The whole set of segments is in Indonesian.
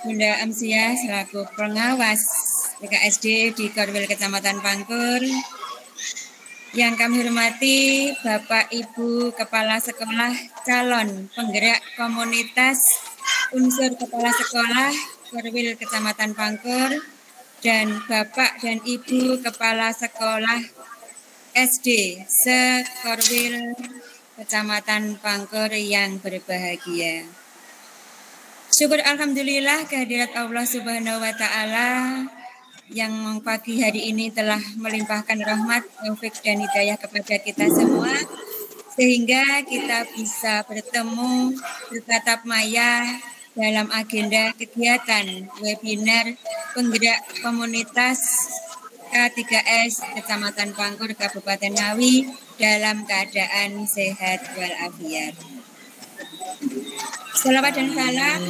Bunda Amsiah selaku pengawas PKSD di Korwil Kecamatan Pangkur. Yang kami hormati Bapak Ibu Kepala Sekolah calon penggerak komunitas unsur kepala sekolah Korwil Kecamatan Pangkur dan Bapak dan Ibu Kepala Sekolah SD se-Korwil Kecamatan Pangkur yang berbahagia. Syukur alhamdulillah kehadirat Allah Subhanahu wa taala yang pagi hari ini telah melimpahkan rahmat, taufik dan hidayah kepada kita semua sehingga kita bisa bertemu bertatap maya dalam agenda kegiatan webinar penggerak komunitas K3S Kecamatan Pangkur Kabupaten Ngawi dalam keadaan sehat walafiat. Salawat dan salam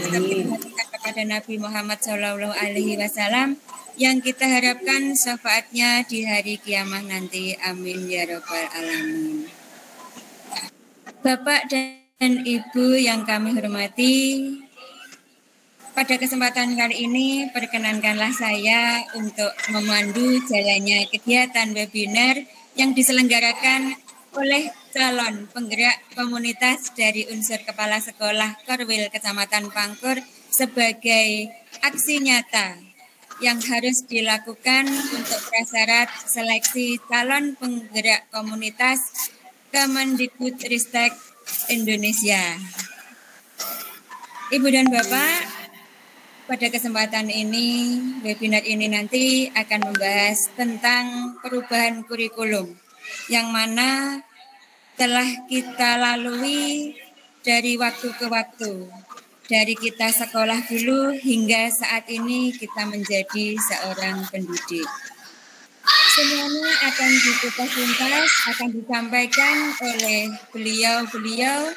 kepada Nabi Muhammad SAW yang kita harapkan syafaatnya di hari kiamat nanti. Amin ya rabbal alamin. Bapak dan Ibu yang kami hormati, pada kesempatan kali ini perkenankanlah saya untuk memandu jalannya kegiatan webinar yang diselenggarakan oleh calon penggerak komunitas dari unsur kepala sekolah Korwil Kecamatan Pangkur sebagai aksi nyata yang harus dilakukan untuk prasyarat seleksi calon penggerak komunitas Kemendikbudristek Indonesia. Ibu dan Bapak, pada kesempatan ini, webinar ini nanti akan membahas tentang perubahan kurikulum yang mana telah kita lalui dari waktu ke waktu. Dari kita sekolah dulu hingga saat ini kita menjadi seorang pendidik. Semuanya akan dikupas tuntas, akan disampaikan oleh beliau-beliau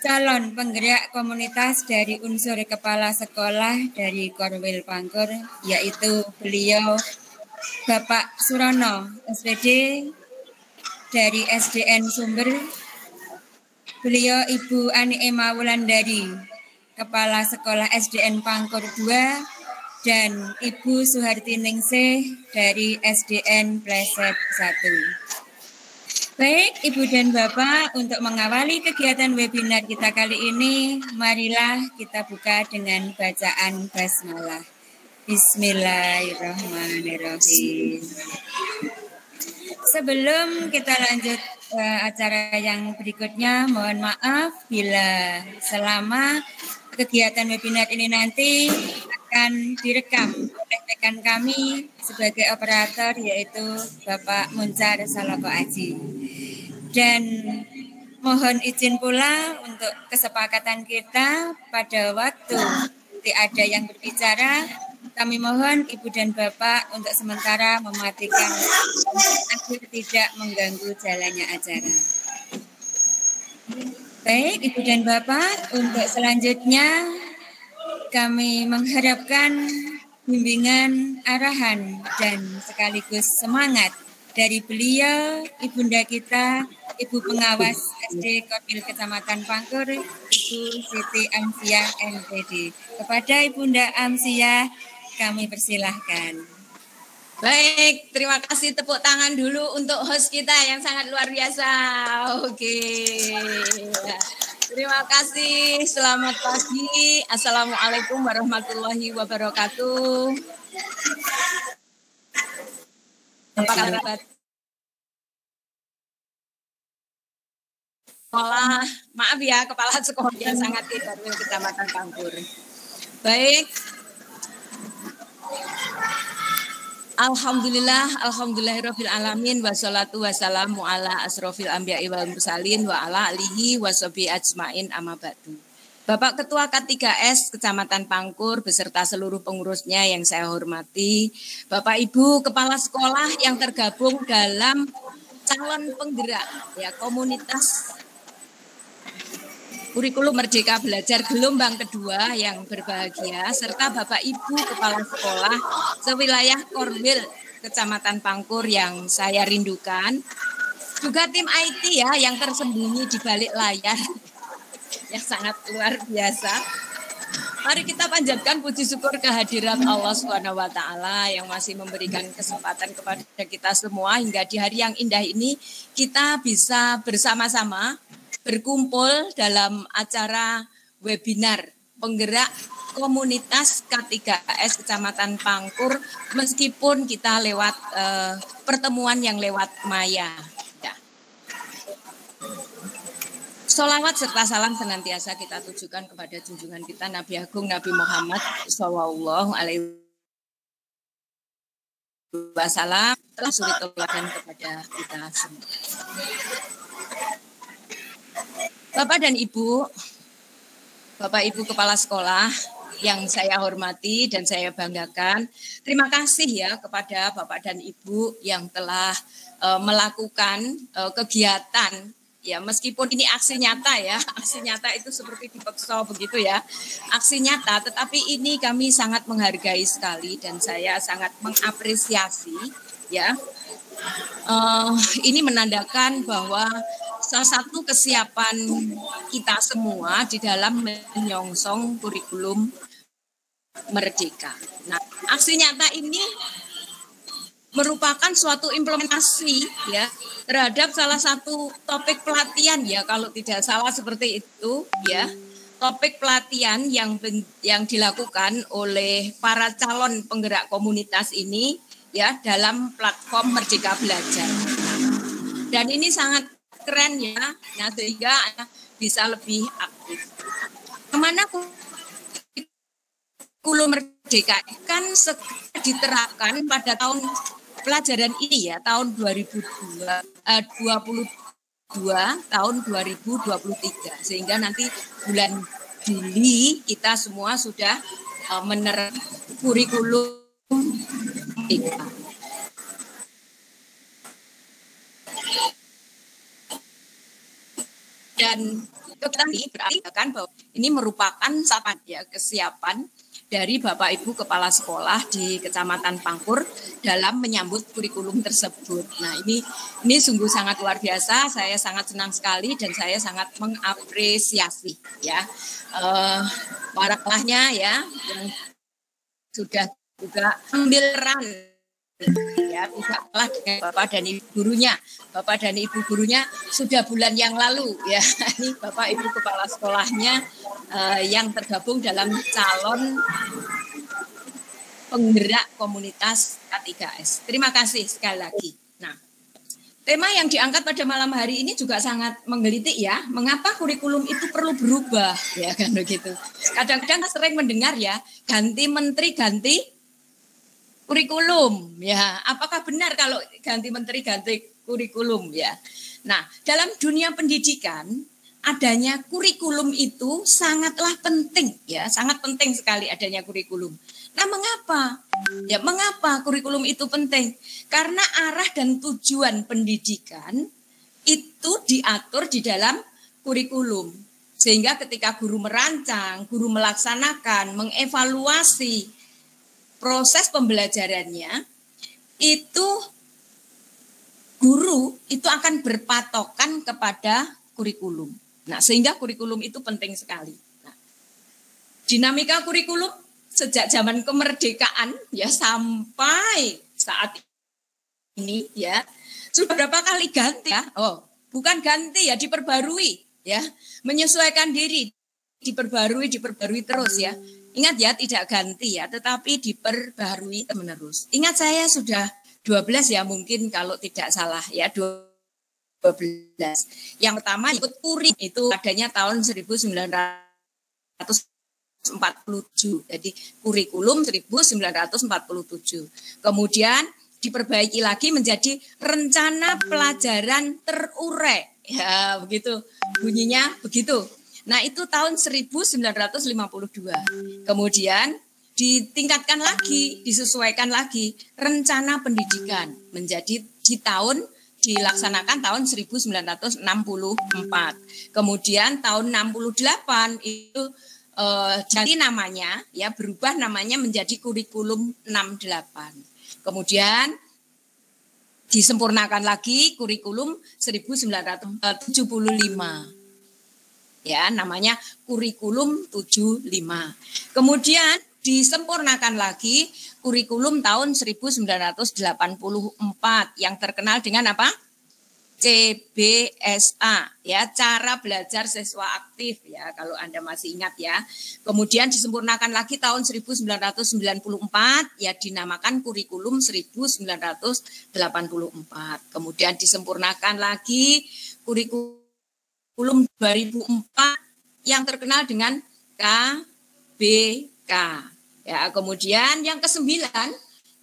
calon penggerak komunitas dari unsur kepala sekolah dari Korwil Pangkur, yaitu beliau Bapak Surono, SPD dari SDN Sumber, beliau Ibu Ani Ema Wulandari, Kepala Sekolah SDN Pangkur 2, dan Ibu Suharti Ningsih dari SDN Pleset 1. Baik, Ibu dan Bapak, untuk mengawali kegiatan webinar kita kali ini, marilah kita buka dengan bacaan basmalah. Bismillahirrahmanirrahim. Sebelum kita lanjut acara yang berikutnya, mohon maaf bila selama kegiatan webinar ini nanti akan direkam oleh rekan kami sebagai operator, yaitu Bapak Muncar Saloko Aji. Dan mohon izin pula untuk kesepakatan kita pada waktu tidak ada yang berbicara, kami mohon Ibu dan Bapak untuk sementara mematikan agar tidak mengganggu jalannya acara. Baik, Ibu dan Bapak, untuk selanjutnya kami mengharapkan bimbingan, arahan, dan sekaligus semangat dari beliau, Ibunda kita, Ibu Pengawas SD Korwil Kecamatan Pangkur, Ibu Siti Amsiah MPD. Kepada Ibunda Amsiah, kami persilahkan. Baik, terima kasih, tepuk tangan dulu untuk host kita yang sangat luar biasa. Oke. Terima kasih, selamat pagi. Assalamualaikum warahmatullahi wabarakatuh. Apa kabar? Sekolah, maaf ya, kepala sekolah yang sangat di Korwil Kecamatan Pangkur. Baik. Alhamdulillahirabbil alamin wassalatu wassalamu ala asrofil anbiya'i wal mursalin wa ala alihi washabihi ajmain amma ba'du. Bapak Ketua K3S Kecamatan Pangkur beserta seluruh pengurusnya yang saya hormati, Bapak Ibu Kepala Sekolah yang tergabung dalam calon penggerak ya komunitas Kurikulum Merdeka Belajar gelombang kedua yang berbahagia, serta Bapak Ibu Kepala Sekolah sewilayah Korwil Kecamatan Pangkur yang saya rindukan. Juga tim IT ya yang tersembunyi di balik layar yang sangat luar biasa. Mari kita panjatkan puji syukur kehadirat Allah Subhanahu wa taala yang masih memberikan kesempatan kepada kita semua hingga di hari yang indah ini kita bisa bersama-sama berkumpul dalam acara webinar penggerak komunitas K3S Kecamatan Pangkur meskipun kita lewat pertemuan yang lewat maya. Sholawat serta salam senantiasa kita tujukan kepada junjungan kita Nabi Agung Nabi Muhammad Sallallahu Alaihi Wasallam telah suri teladan kepada kita semua. Bapak dan Ibu, Bapak Ibu Kepala Sekolah yang saya hormati dan saya banggakan, terima kasih ya kepada Bapak dan Ibu yang telah melakukan kegiatan. Ya, meskipun ini aksi nyata ya, aksi nyata itu seperti dipaksa begitu ya, aksi nyata, tetapi ini kami sangat menghargai sekali dan saya sangat mengapresiasi ya. Ini menandakan bahwa salah satu kesiapan kita semua di dalam menyongsong kurikulum merdeka. Nah, aksi nyata ini merupakan suatu implementasi ya terhadap salah satu topik pelatihan ya, kalau tidak salah seperti itu ya, topik pelatihan yang dilakukan oleh para calon penggerak komunitas ini ya dalam platform Merdeka Belajar. Dan ini sangat keren ya, sehingga bisa lebih aktif. Kemana kurikulum merdeka kan diterapkan pada tahun pelajaran ini ya, tahun 2022 tahun 2023, sehingga nanti bulan Juli kita semua sudah menerapkan kurikulum merdeka. Dan ini berarti kan bahwa ini merupakan kesiapan dari Bapak Ibu Kepala Sekolah di Kecamatan Pangkur dalam menyambut kurikulum tersebut. Nah, ini sungguh sangat luar biasa. Saya sangat senang sekali dan saya sangat mengapresiasi ya para kelasnya ya yang sudah juga ambil peran ya, tidak kalah dengan Bapak dan Ibu gurunya. Bapak dan Ibu gurunya sudah bulan yang lalu ya. Ini Bapak Ibu Kepala Sekolahnya yang tergabung dalam calon penggerak komunitas K3S. Terima kasih sekali lagi. Nah, tema yang diangkat pada malam hari ini juga sangat menggelitik ya. Mengapa kurikulum itu perlu berubah ya kan begitu. Kadang-kadang sering mendengar ya, ganti menteri ganti kurikulum ya. Apakah benar kalau ganti menteri ganti kurikulum ya? Nah, dalam dunia pendidikan adanya kurikulum itu sangatlah penting ya, sangat penting sekali adanya kurikulum. Nah, mengapa? Ya, mengapa kurikulum itu penting? Karena arah dan tujuan pendidikan itu diatur di dalam kurikulum. Sehingga ketika guru merancang, guru melaksanakan, mengevaluasi proses pembelajarannya, itu guru itu akan berpatokan kepada kurikulum. Nah, sehingga kurikulum itu penting sekali. Nah, dinamika kurikulum sejak zaman kemerdekaan ya sampai saat ini ya sudah berapa kali ganti ya? Oh, bukan ganti ya, diperbarui ya, menyesuaikan diri, diperbarui terus ya. Ingat ya, tidak ganti ya, tetapi diperbarui menerus. Ingat saya sudah 12 ya mungkin kalau tidak salah ya, 12. Yang pertama ikut kuring itu adanya tahun 1947. Jadi kurikulum 1947. Kemudian diperbaiki lagi menjadi rencana pelajaran terurai. Ya, begitu. Bunyinya begitu. Nah, itu tahun 1952. Kemudian ditingkatkan lagi, disesuaikan lagi rencana pendidikan menjadi dilaksanakan tahun 1964. Kemudian tahun 68 itu ganti namanya ya, berubah namanya menjadi kurikulum 68. Kemudian disempurnakan lagi kurikulum 1975. Ya, namanya kurikulum 75. Kemudian disempurnakan lagi kurikulum tahun 1984 yang terkenal dengan apa? CBSA, ya, cara belajar siswa aktif, ya, kalau Anda masih ingat ya. Kemudian disempurnakan lagi tahun 1994, ya, dinamakan kurikulum 1984. Kemudian disempurnakan lagi kurikulum 2004 yang terkenal dengan KBK. Ya, kemudian yang ke-9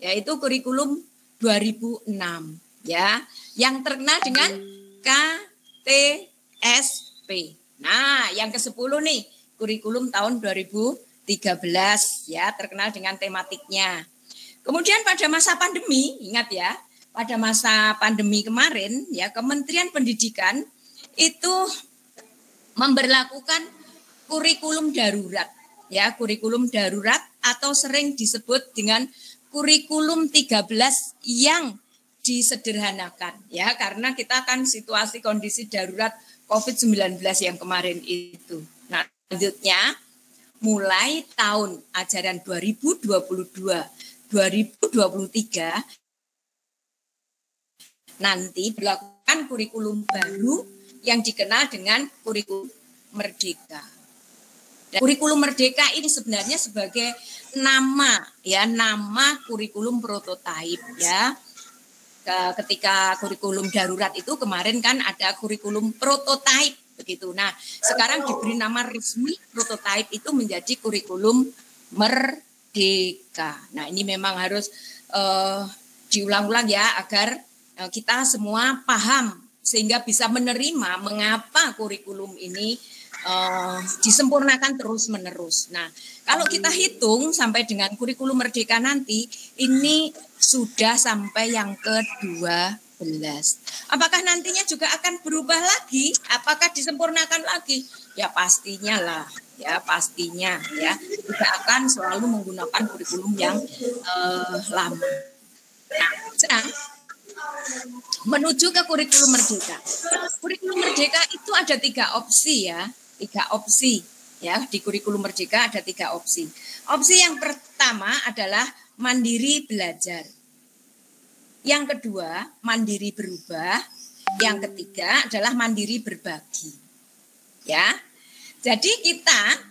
yaitu kurikulum 2006, ya, yang terkenal dengan KTSP. Nah, yang ke-10 nih, kurikulum tahun 2013, ya, terkenal dengan tematiknya. Kemudian pada masa pandemi, ingat ya, pada masa pandemi kemarin, ya, Kementerian Pendidikan itu memberlakukan kurikulum darurat, ya, kurikulum darurat atau sering disebut dengan kurikulum 13 yang disederhanakan, ya, karena kita kan situasi kondisi darurat COVID-19 yang kemarin itu. Nah, selanjutnya mulai tahun ajaran 2022-2023 nanti berlakukan kurikulum baru yang dikenal dengan kurikulum merdeka. Dan kurikulum merdeka ini sebenarnya sebagai nama, ya, nama kurikulum prototipe, ya. Ketika kurikulum darurat itu kemarin kan ada kurikulum prototipe begitu. Nah, sekarang diberi nama resmi prototipe itu menjadi kurikulum merdeka. Nah, ini memang harus diulang-ulang ya agar kita semua paham sehingga bisa menerima mengapa kurikulum ini disempurnakan terus-menerus. Nah, kalau kita hitung sampai dengan kurikulum merdeka nanti, ini sudah sampai yang ke-12. Apakah nantinya juga akan berubah lagi? Apakah disempurnakan lagi? Ya pastinya lah, ya pastinya, ya tidak akan selalu menggunakan kurikulum yang lama. Nah, sekarang menuju ke kurikulum merdeka. Kurikulum merdeka itu ada 3 opsi, ya. 3 opsi, ya, di kurikulum merdeka ada 3 opsi. Opsi yang pertama adalah mandiri belajar. Yang kedua, mandiri berubah. Yang ketiga adalah mandiri berbagi. Ya. Jadi kita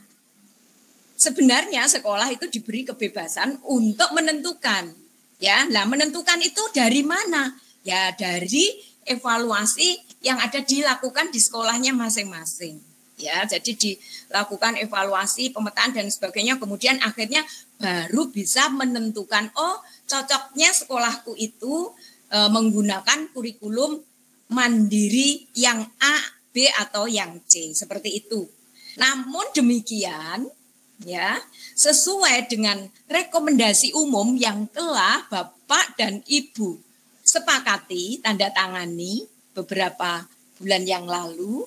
sebenarnya sekolah itu diberi kebebasan untuk menentukan. Ya, nah menentukan itu dari mana? Ya, dari evaluasi yang ada dilakukan di sekolahnya masing-masing. Ya, jadi dilakukan evaluasi, pemetaan dan sebagainya, kemudian akhirnya baru bisa menentukan, oh cocoknya sekolahku itu menggunakan kurikulum mandiri yang A, B atau yang C, seperti itu. Namun demikian, ya, sesuai dengan rekomendasi umum yang telah Bapak dan Ibu sepakati, tanda tangani beberapa bulan yang lalu.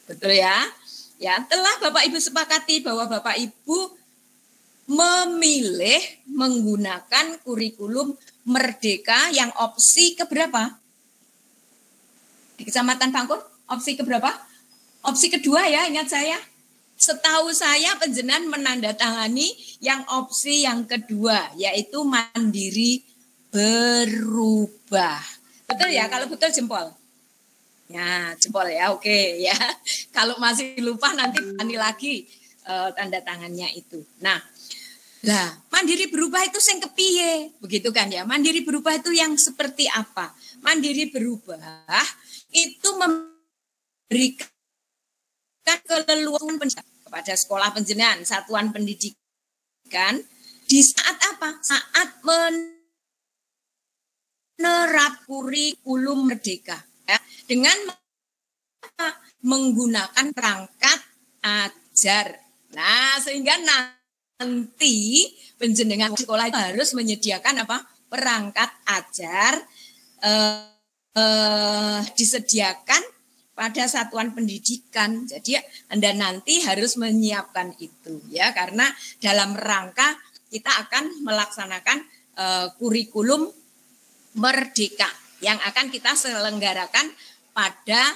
Betul ya? Ya, telah Bapak Ibu sepakati bahwa Bapak Ibu memilih menggunakan kurikulum merdeka yang opsi keberapa? Di Kecamatan Pangkur, opsi keberapa? Opsi kedua ya, ingat saya. Setahu saya penjenengan menandatangani yang opsi yang kedua, yaitu mandiri berubah. Betul ya? Kalau betul jempol. Ya, jempol ya, oke ya. Kalau masih lupa nanti tani lagi tanda tangannya itu. Nah, mandiri berubah itu sing kepiye, begitu kan ya? Mandiri berubah itu yang seperti apa? Mandiri berubah itu memberikan keleluasaan kepada sekolah penjenengan, satuan pendidikan di saat apa? Saat menerap kurikulum merdeka. Ya, dengan menggunakan perangkat ajar. Nah, sehingga nanti penjenengan sekolah itu harus menyediakan apa? Perangkat ajar disediakan pada satuan pendidikan. Jadi Anda nanti harus menyiapkan itu, ya, karena dalam rangka kita akan melaksanakan kurikulum merdeka yang akan kita selenggarakan pada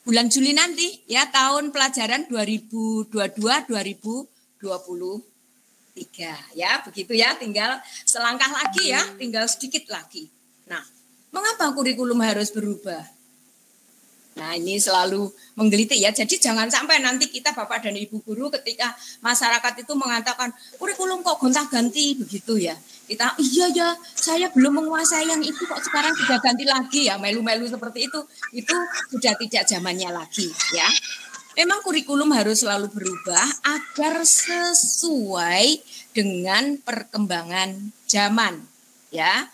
bulan Juli nanti ya, tahun pelajaran 2022-2023 ya, begitu ya, tinggal selangkah lagi ya, tinggal sedikit lagi. Nah, mengapa kurikulum harus berubah? Nah, ini selalu menggelitik ya. Jadi jangan sampai nanti kita Bapak dan Ibu guru ketika masyarakat itu mengatakan kurikulum kok gonta-ganti begitu ya. Kita iya ya, saya belum menguasai yang itu kok sekarang sudah ganti lagi ya, melu-melu seperti itu. Itu sudah tidak zamannya lagi ya. Memang kurikulum harus selalu berubah agar sesuai dengan perkembangan zaman ya.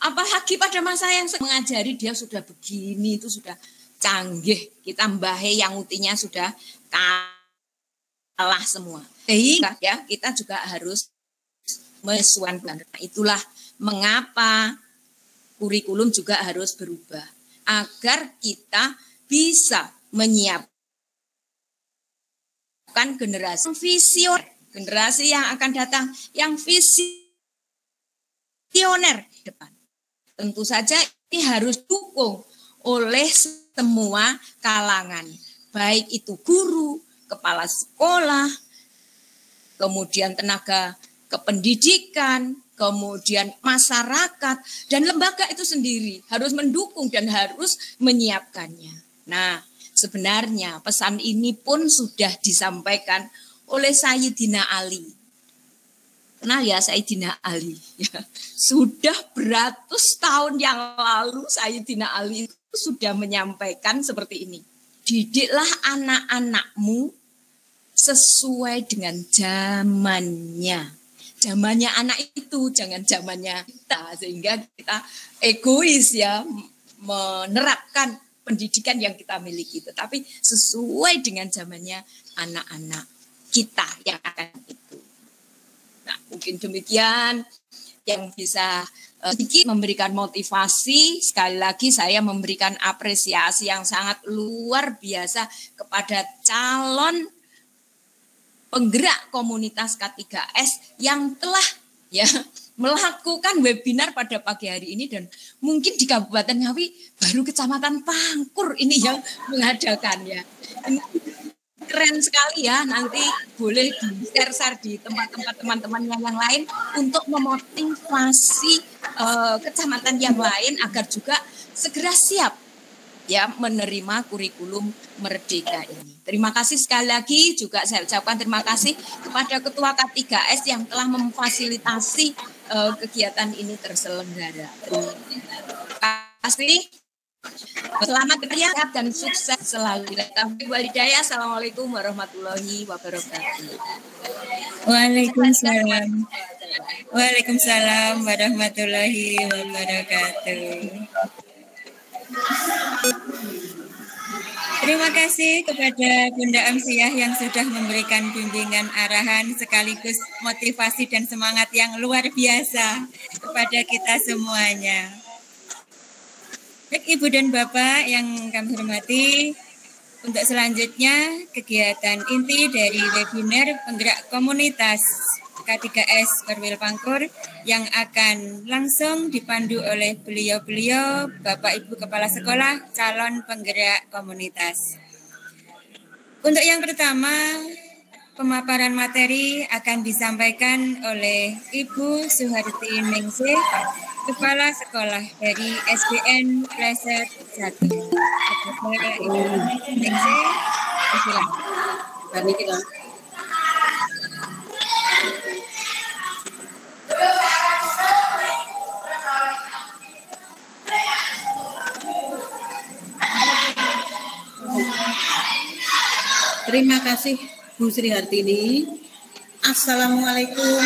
Apalagi pada masa yang mengajari dia sudah begini, itu sudah canggih, kita mbahe yang utinya sudah kalah semua. Sehingga ya kita juga harus menyesuaikan. Itulah mengapa kurikulum juga harus berubah agar kita bisa menyiapkan generasi visioner, generasi yang akan datang yang visioner depan. Tentu saja ini harus dukung oleh semua kalangan, baik itu guru, kepala sekolah, kemudian tenaga kependidikan, kemudian masyarakat, dan lembaga itu sendiri harus mendukung dan harus menyiapkannya. Nah, sebenarnya pesan ini pun sudah disampaikan oleh Sayyidina Ali. Kenal ya Sayyidina Ali? Ya, sudah beratus tahun yang lalu Sayyidina Ali itu sudah menyampaikan seperti ini. Didiklah anak-anakmu sesuai dengan zamannya. Zamannya anak itu, jangan zamannya kita. Sehingga kita egois ya, menerapkan pendidikan yang kita miliki. Tetapi sesuai dengan zamannya anak-anak kita yang akan itu. Nah, mungkin demikian yang bisa sedikit memberikan motivasi. Sekali lagi saya memberikan apresiasi yang sangat luar biasa kepada calon penggerak komunitas K3S yang telah ya melakukan webinar pada pagi hari ini, dan mungkin di Kabupaten Ngawi baru Kecamatan Pangkur ini yang mengadakannya. Ini keren sekali ya, nanti boleh di-share di tempat-tempat teman-teman yang lain untuk memotivasi kecamatan yang lain agar juga segera siap ya menerima kurikulum merdeka ini. Terima kasih sekali lagi, juga saya ucapkan terima kasih kepada Ketua K3S yang telah memfasilitasi kegiatan ini terselenggara. Terima kasih. Selamat kerja dan sukses selalu. Assalamualaikum warahmatullahi wabarakatuh. Waalaikumsalam. Waalaikumsalam warahmatullahi wabarakatuh. Terima kasih kepada Bunda Amsiah yang sudah memberikan bimbingan arahan sekaligus motivasi dan semangat yang luar biasa kepada kita semuanya. Baik Ibu dan Bapak yang kami hormati, untuk selanjutnya kegiatan inti dari webinar penggerak komunitas K3S Korwil Pangkur yang akan langsung dipandu oleh beliau-beliau Bapak Ibu Kepala Sekolah calon penggerak komunitas. Untuk yang pertama, pemaparan materi akan disampaikan oleh Ibu Suharti Ningsih, Kepala Sekolah dari SDN Pleset 1. Ibu Ningsih, silakan. Terima kasih Bu Sri Hartini. Assalamualaikum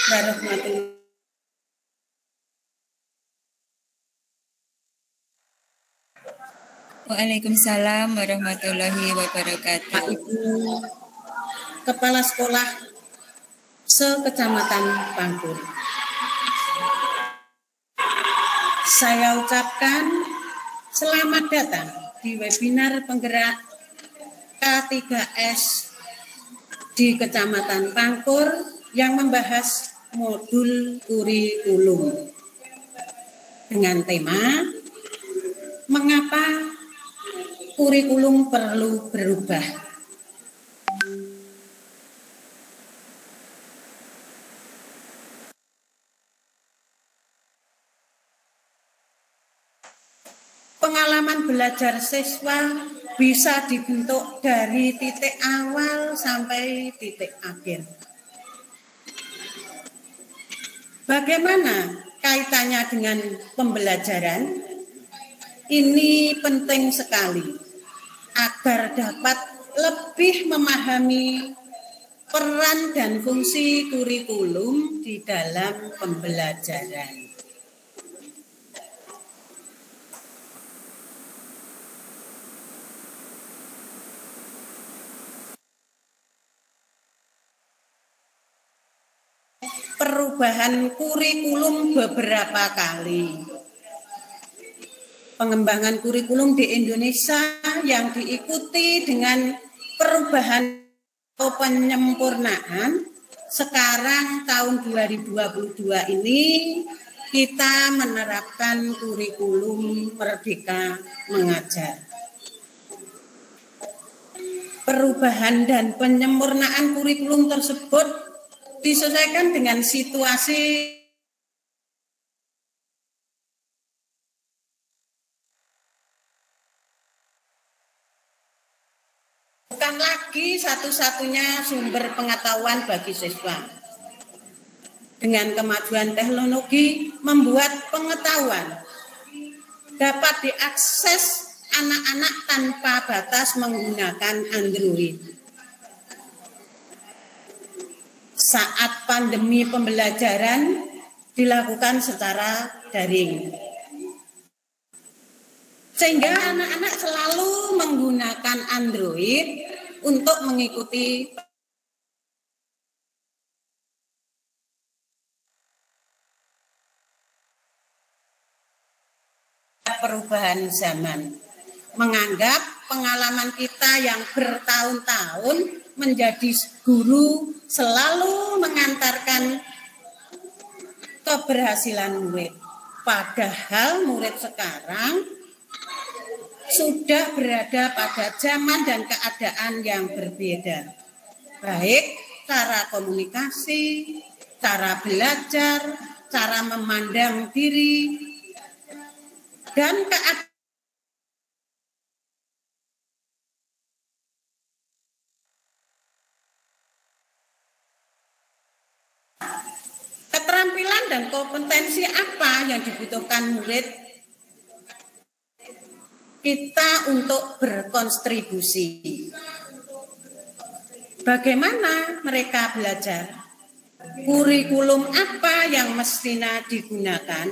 warahmatullahi wabarakatuh. Waalaikumsalam warahmatullahi wabarakatuh. Pak Ibu Kepala Sekolah se-Kecamatan Pangkur, saya ucapkan selamat datang di webinar penggerak K3S di Kecamatan Pangkur yang membahas modul kurikulum dengan tema mengapa kurikulum perlu berubah. Pengalaman belajar siswa bisa dibentuk dari titik awal sampai titik akhir. Bagaimana kaitannya dengan pembelajaran? Ini penting sekali agar dapat lebih memahami peran dan fungsi kurikulum di dalam pembelajaran. Perubahan kurikulum beberapa kali. Pengembangan kurikulum di Indonesia yang diikuti dengan perubahan atau penyempurnaan. Sekarang tahun 2022 ini kita menerapkan kurikulum Merdeka Mengajar. Perubahan dan penyempurnaan kurikulum tersebut disesuaikan dengan situasi bukan lagi satu-satunya sumber pengetahuan bagi siswa. Dengan kemajuan teknologi membuat pengetahuan dapat diakses anak-anak tanpa batas menggunakan Android. Saat pandemi pembelajaran dilakukan secara daring. Sehingga anak-anak selalu menggunakan Android untuk mengikuti perubahan zaman. Menganggap pengalaman kita yang bertahun-tahun menjadi guru selalu mengantarkan keberhasilan murid. Padahal murid sekarang sudah berada pada zaman dan keadaan yang berbeda. Baik cara komunikasi, cara belajar, cara memandang diri, dan keadaan. Keterampilan dan kompetensi apa yang dibutuhkan murid kita untuk berkontribusi? Bagaimana mereka belajar? Kurikulum apa yang mestinya digunakan?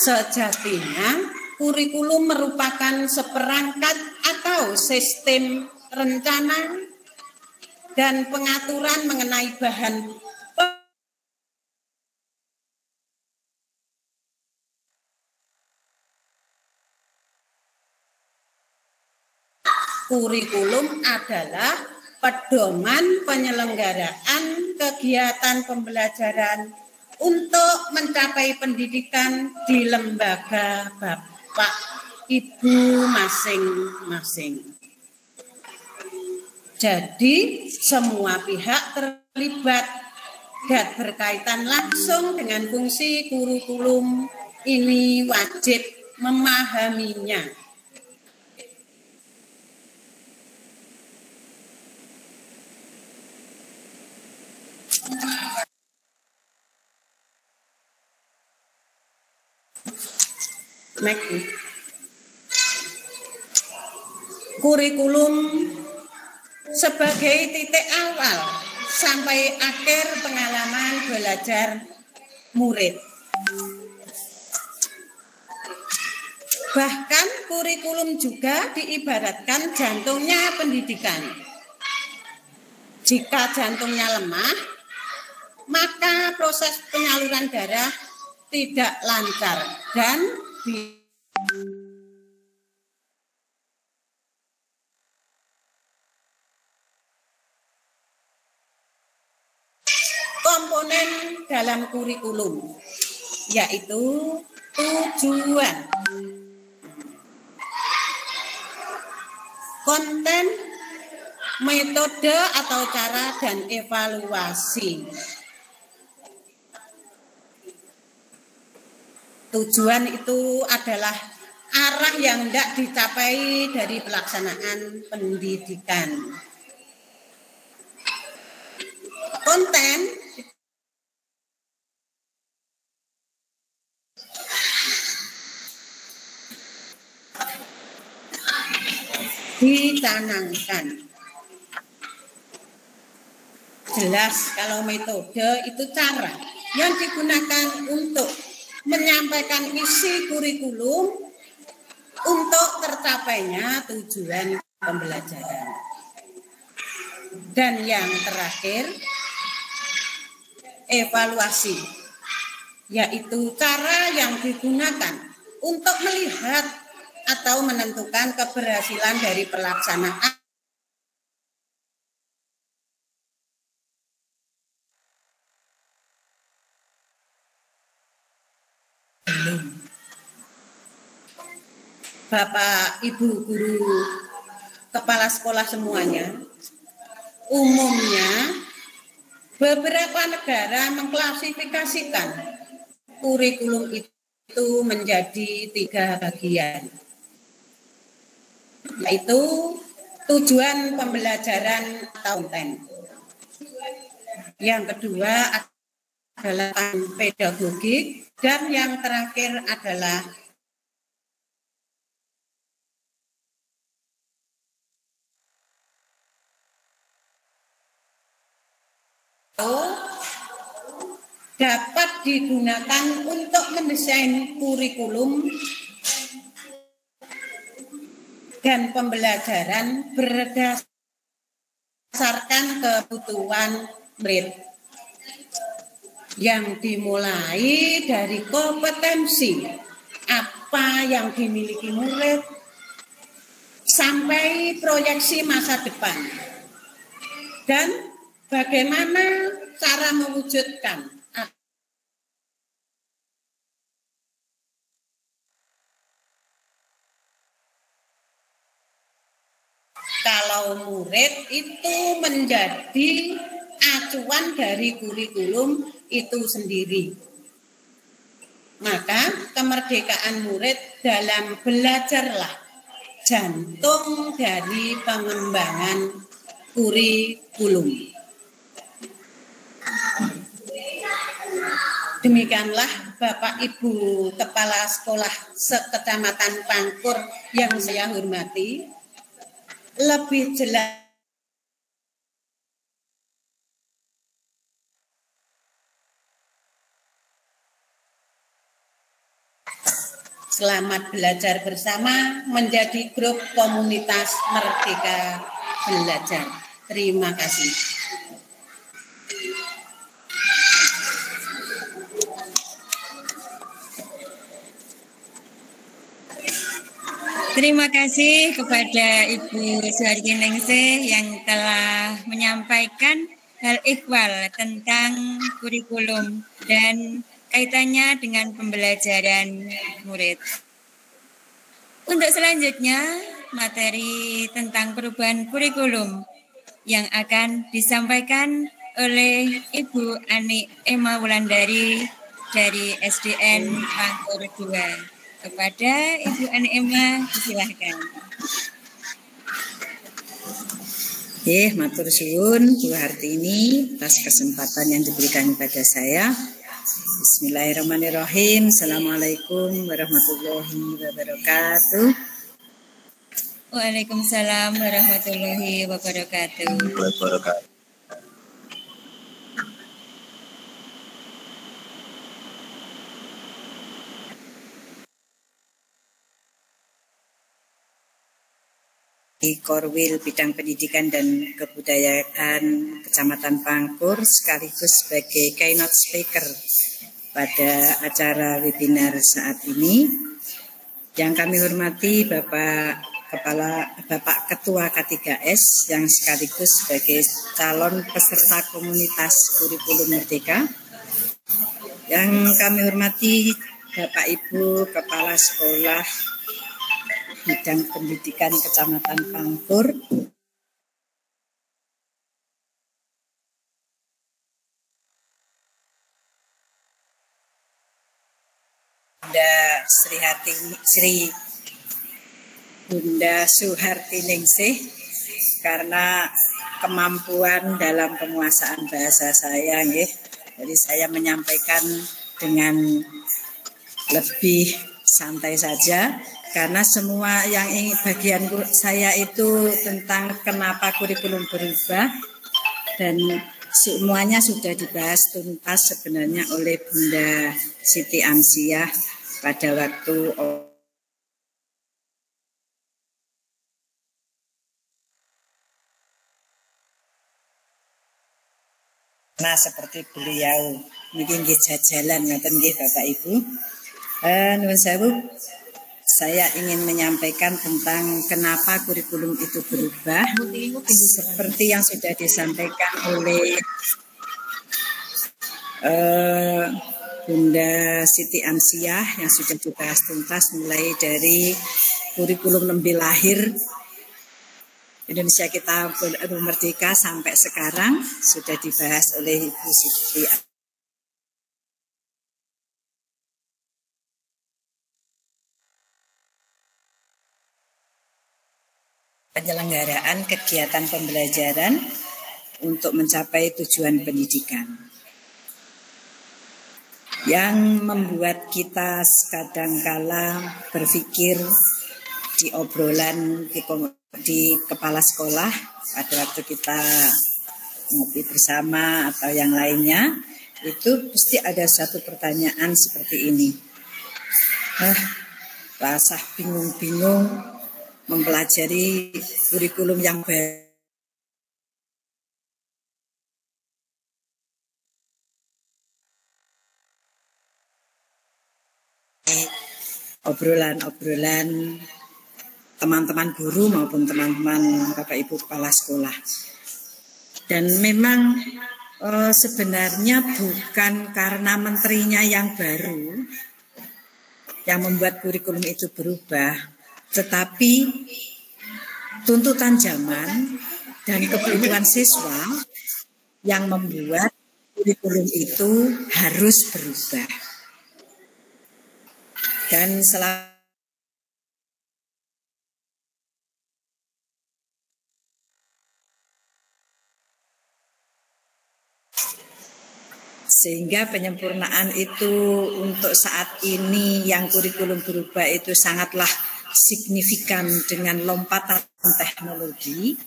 Sejatinya, kurikulum merupakan seperangkat atau sistem rencana dan pengaturan mengenai bahan kurikulum adalah pedoman penyelenggaraan kegiatan pembelajaran untuk mencapai pendidikan di lembaga Bapak Ibu masing-masing. Jadi semua pihak terlibat dan berkaitan langsung dengan fungsi kurikulum ini wajib memahaminya. Kurikulum sebagai titik awal sampai akhir pengalaman belajar murid. Bahkan kurikulum juga diibaratkan jantungnya pendidikan. Jika jantungnya lemah, maka proses penyaluran darah tidak lancar dan komponen dalam kurikulum, yaitu tujuan. konten, metode atau cara, dan evaluasi. Tujuan itu adalah arah yang hendak dicapai dari pelaksanaan pendidikan. Konten dicanangkan. Jelas kalau metode itu cara yang digunakan untuk menyampaikan isi kurikulum untuk tercapainya tujuan pembelajaran. Dan yang terakhir, evaluasi, yaitu cara yang digunakan untuk melihat atau menentukan keberhasilan dari pelaksanaan Bapak, Ibu, guru, kepala sekolah semuanya, umumnya beberapa negara mengklasifikasikan kurikulum itu menjadi 3 bagian, yaitu tujuan pembelajaran atau konten. Yang kedua adalah pedagogik, dan yang terakhir adalah dapat digunakan untuk mendesain kurikulum dan pembelajaran berdasarkan kebutuhan murid, yang dimulai dari kompetensi apa yang dimiliki murid sampai proyeksi masa depan dan bagaimana cara mewujudkan. Kalau murid itu menjadi acuan dari kurikulum itu sendiri, maka kemerdekaan murid dalam belajarlah jantung dari pengembangan kurikulum. Demikianlah Bapak Ibu Kepala Sekolah Sekecamatan Pangkur yang saya hormati. Lebih jelas selamat belajar bersama menjadi grup komunitas Merdeka Belajar. Terima kasih. Terima kasih kepada Ibu Suharti Ningsih yang telah menyampaikan hal ihwal tentang kurikulum dan kaitannya dengan pembelajaran murid. Untuk selanjutnya, materi tentang perubahan kurikulum yang akan disampaikan oleh Ibu Ani Emma Wulandari dari SDN Pangkur 2. Kepada Ibu Ani Emma, silakan. Matur suwun Bu Hartini atas kesempatan yang diberikan kepada saya. Bismillahirrahmanirrahim. Assalamualaikum warahmatullahi wabarakatuh. Waalaikumsalam warahmatullahi wabarakatuh. Di Korwil Bidang Pendidikan dan Kebudayaan Kecamatan Pangkur sekaligus sebagai keynote speaker pada acara webinar saat ini. Yang kami hormati Bapak Ketua K3S yang sekaligus sebagai calon peserta komunitas kurikulum Merdeka. Yang kami hormati Bapak Ibu Kepala Sekolah Bidang Pendidikan Kecamatan Pangkur. Bunda Suhartiningsih, karena kemampuan dalam penguasaan bahasa saya, jadi saya menyampaikan dengan lebih santai saja, karena semua yang bagian saya itu tentang kenapa kurikulum berubah, dan semuanya sudah dibahas tuntas sebenarnya oleh Bunda Siti Amsiah pada waktu seperti beliau mungkin jajalan ngoten nggih Bapak Ibu. Nuwun sewu, saya ingin menyampaikan tentang kenapa kurikulum itu berubah seperti yang sudah disampaikan oleh Bunda Siti Amsiah yang sudah dibahas tuntas mulai dari kurikulum nembe lahir Indonesia kita merdeka sampai sekarang sudah dibahas oleh Ibu Siti. Penyelenggaraan kegiatan pembelajaran untuk mencapai tujuan pendidikan. Yang membuat kita kadangkala berpikir di obrolan di kepala sekolah pada waktu kita ngopi bersama atau yang lainnya, itu pasti ada satu pertanyaan seperti ini. Rasa bingung-bingung mempelajari kurikulum yang baru. Obrolan-obrolan teman-teman guru maupun teman-teman Bapak Ibu kepala sekolah. Dan memang sebenarnya bukan karena menterinya yang baru yang membuat kurikulum itu berubah, tetapi tuntutan zaman dan kebutuhan siswa yang membuat kurikulum itu harus berubah. Dan sehingga penyempurnaan itu untuk saat ini yang kurikulum berubah itu sangatlah signifikan dengan lompatan teknologi,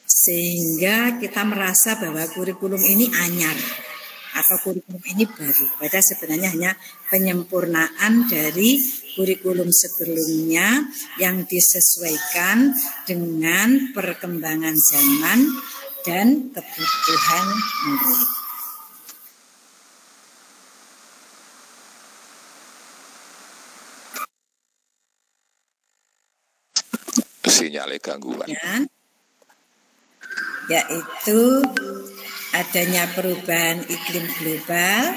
sehingga kita merasa bahwa kurikulum ini anyar atau kurikulum ini baru. Padahal sebenarnya hanya penyempurnaan dari kurikulum sebelumnya yang disesuaikan dengan perkembangan zaman dan kebutuhan murid. Sinyal gangguan. Yaitu adanya perubahan iklim global,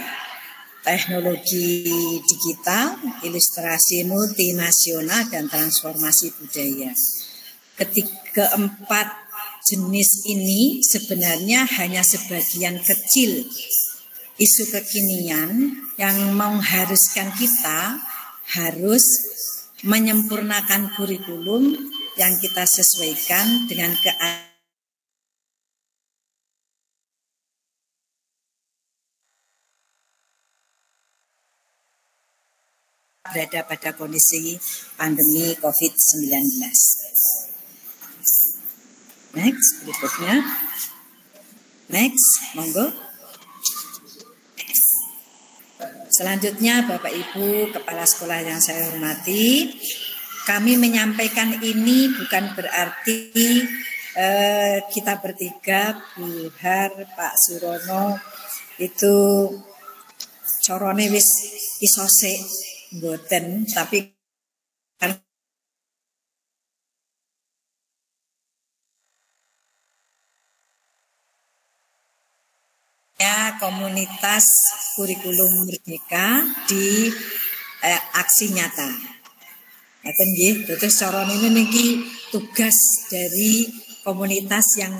teknologi digital, ilustrasi multinasional, dan transformasi budaya. Keempat jenis ini sebenarnya hanya sebagian kecil isu kekinian yang mengharuskan kita harus menyempurnakan kurikulum yang kita sesuaikan dengan berada pada kondisi pandemi COVID-19. Next, berikutnya. Next, monggo. Selanjutnya, Bapak Ibu Kepala Sekolah yang saya hormati, kami menyampaikan ini bukan berarti kita bertiga, Bu Har, Pak Surono, itu corone wis isose mboten, tapi komunitas kurikulum merdeka di aksi nyata. Ngaten nggih, terus cara ini niki tugas dari komunitas yang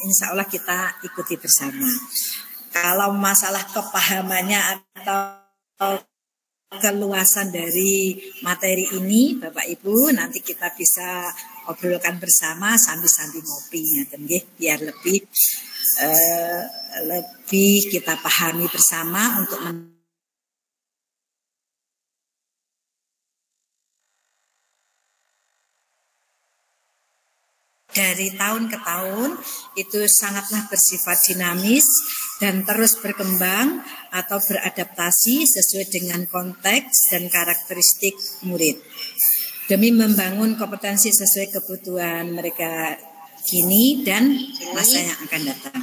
insya Allah kita ikuti bersama. Kalau masalah kepahamannya atau keluasan dari materi ini, Bapak Ibu, nanti kita bisa obrolkan bersama sambil ngopi, ngaten nggih, biar lebih kita pahami bersama untuk dari tahun ke tahun itu sangatlah bersifat dinamis dan terus berkembang atau beradaptasi sesuai dengan konteks dan karakteristik murid. Demi membangun kompetensi sesuai kebutuhan mereka kini dan masa yang akan datang.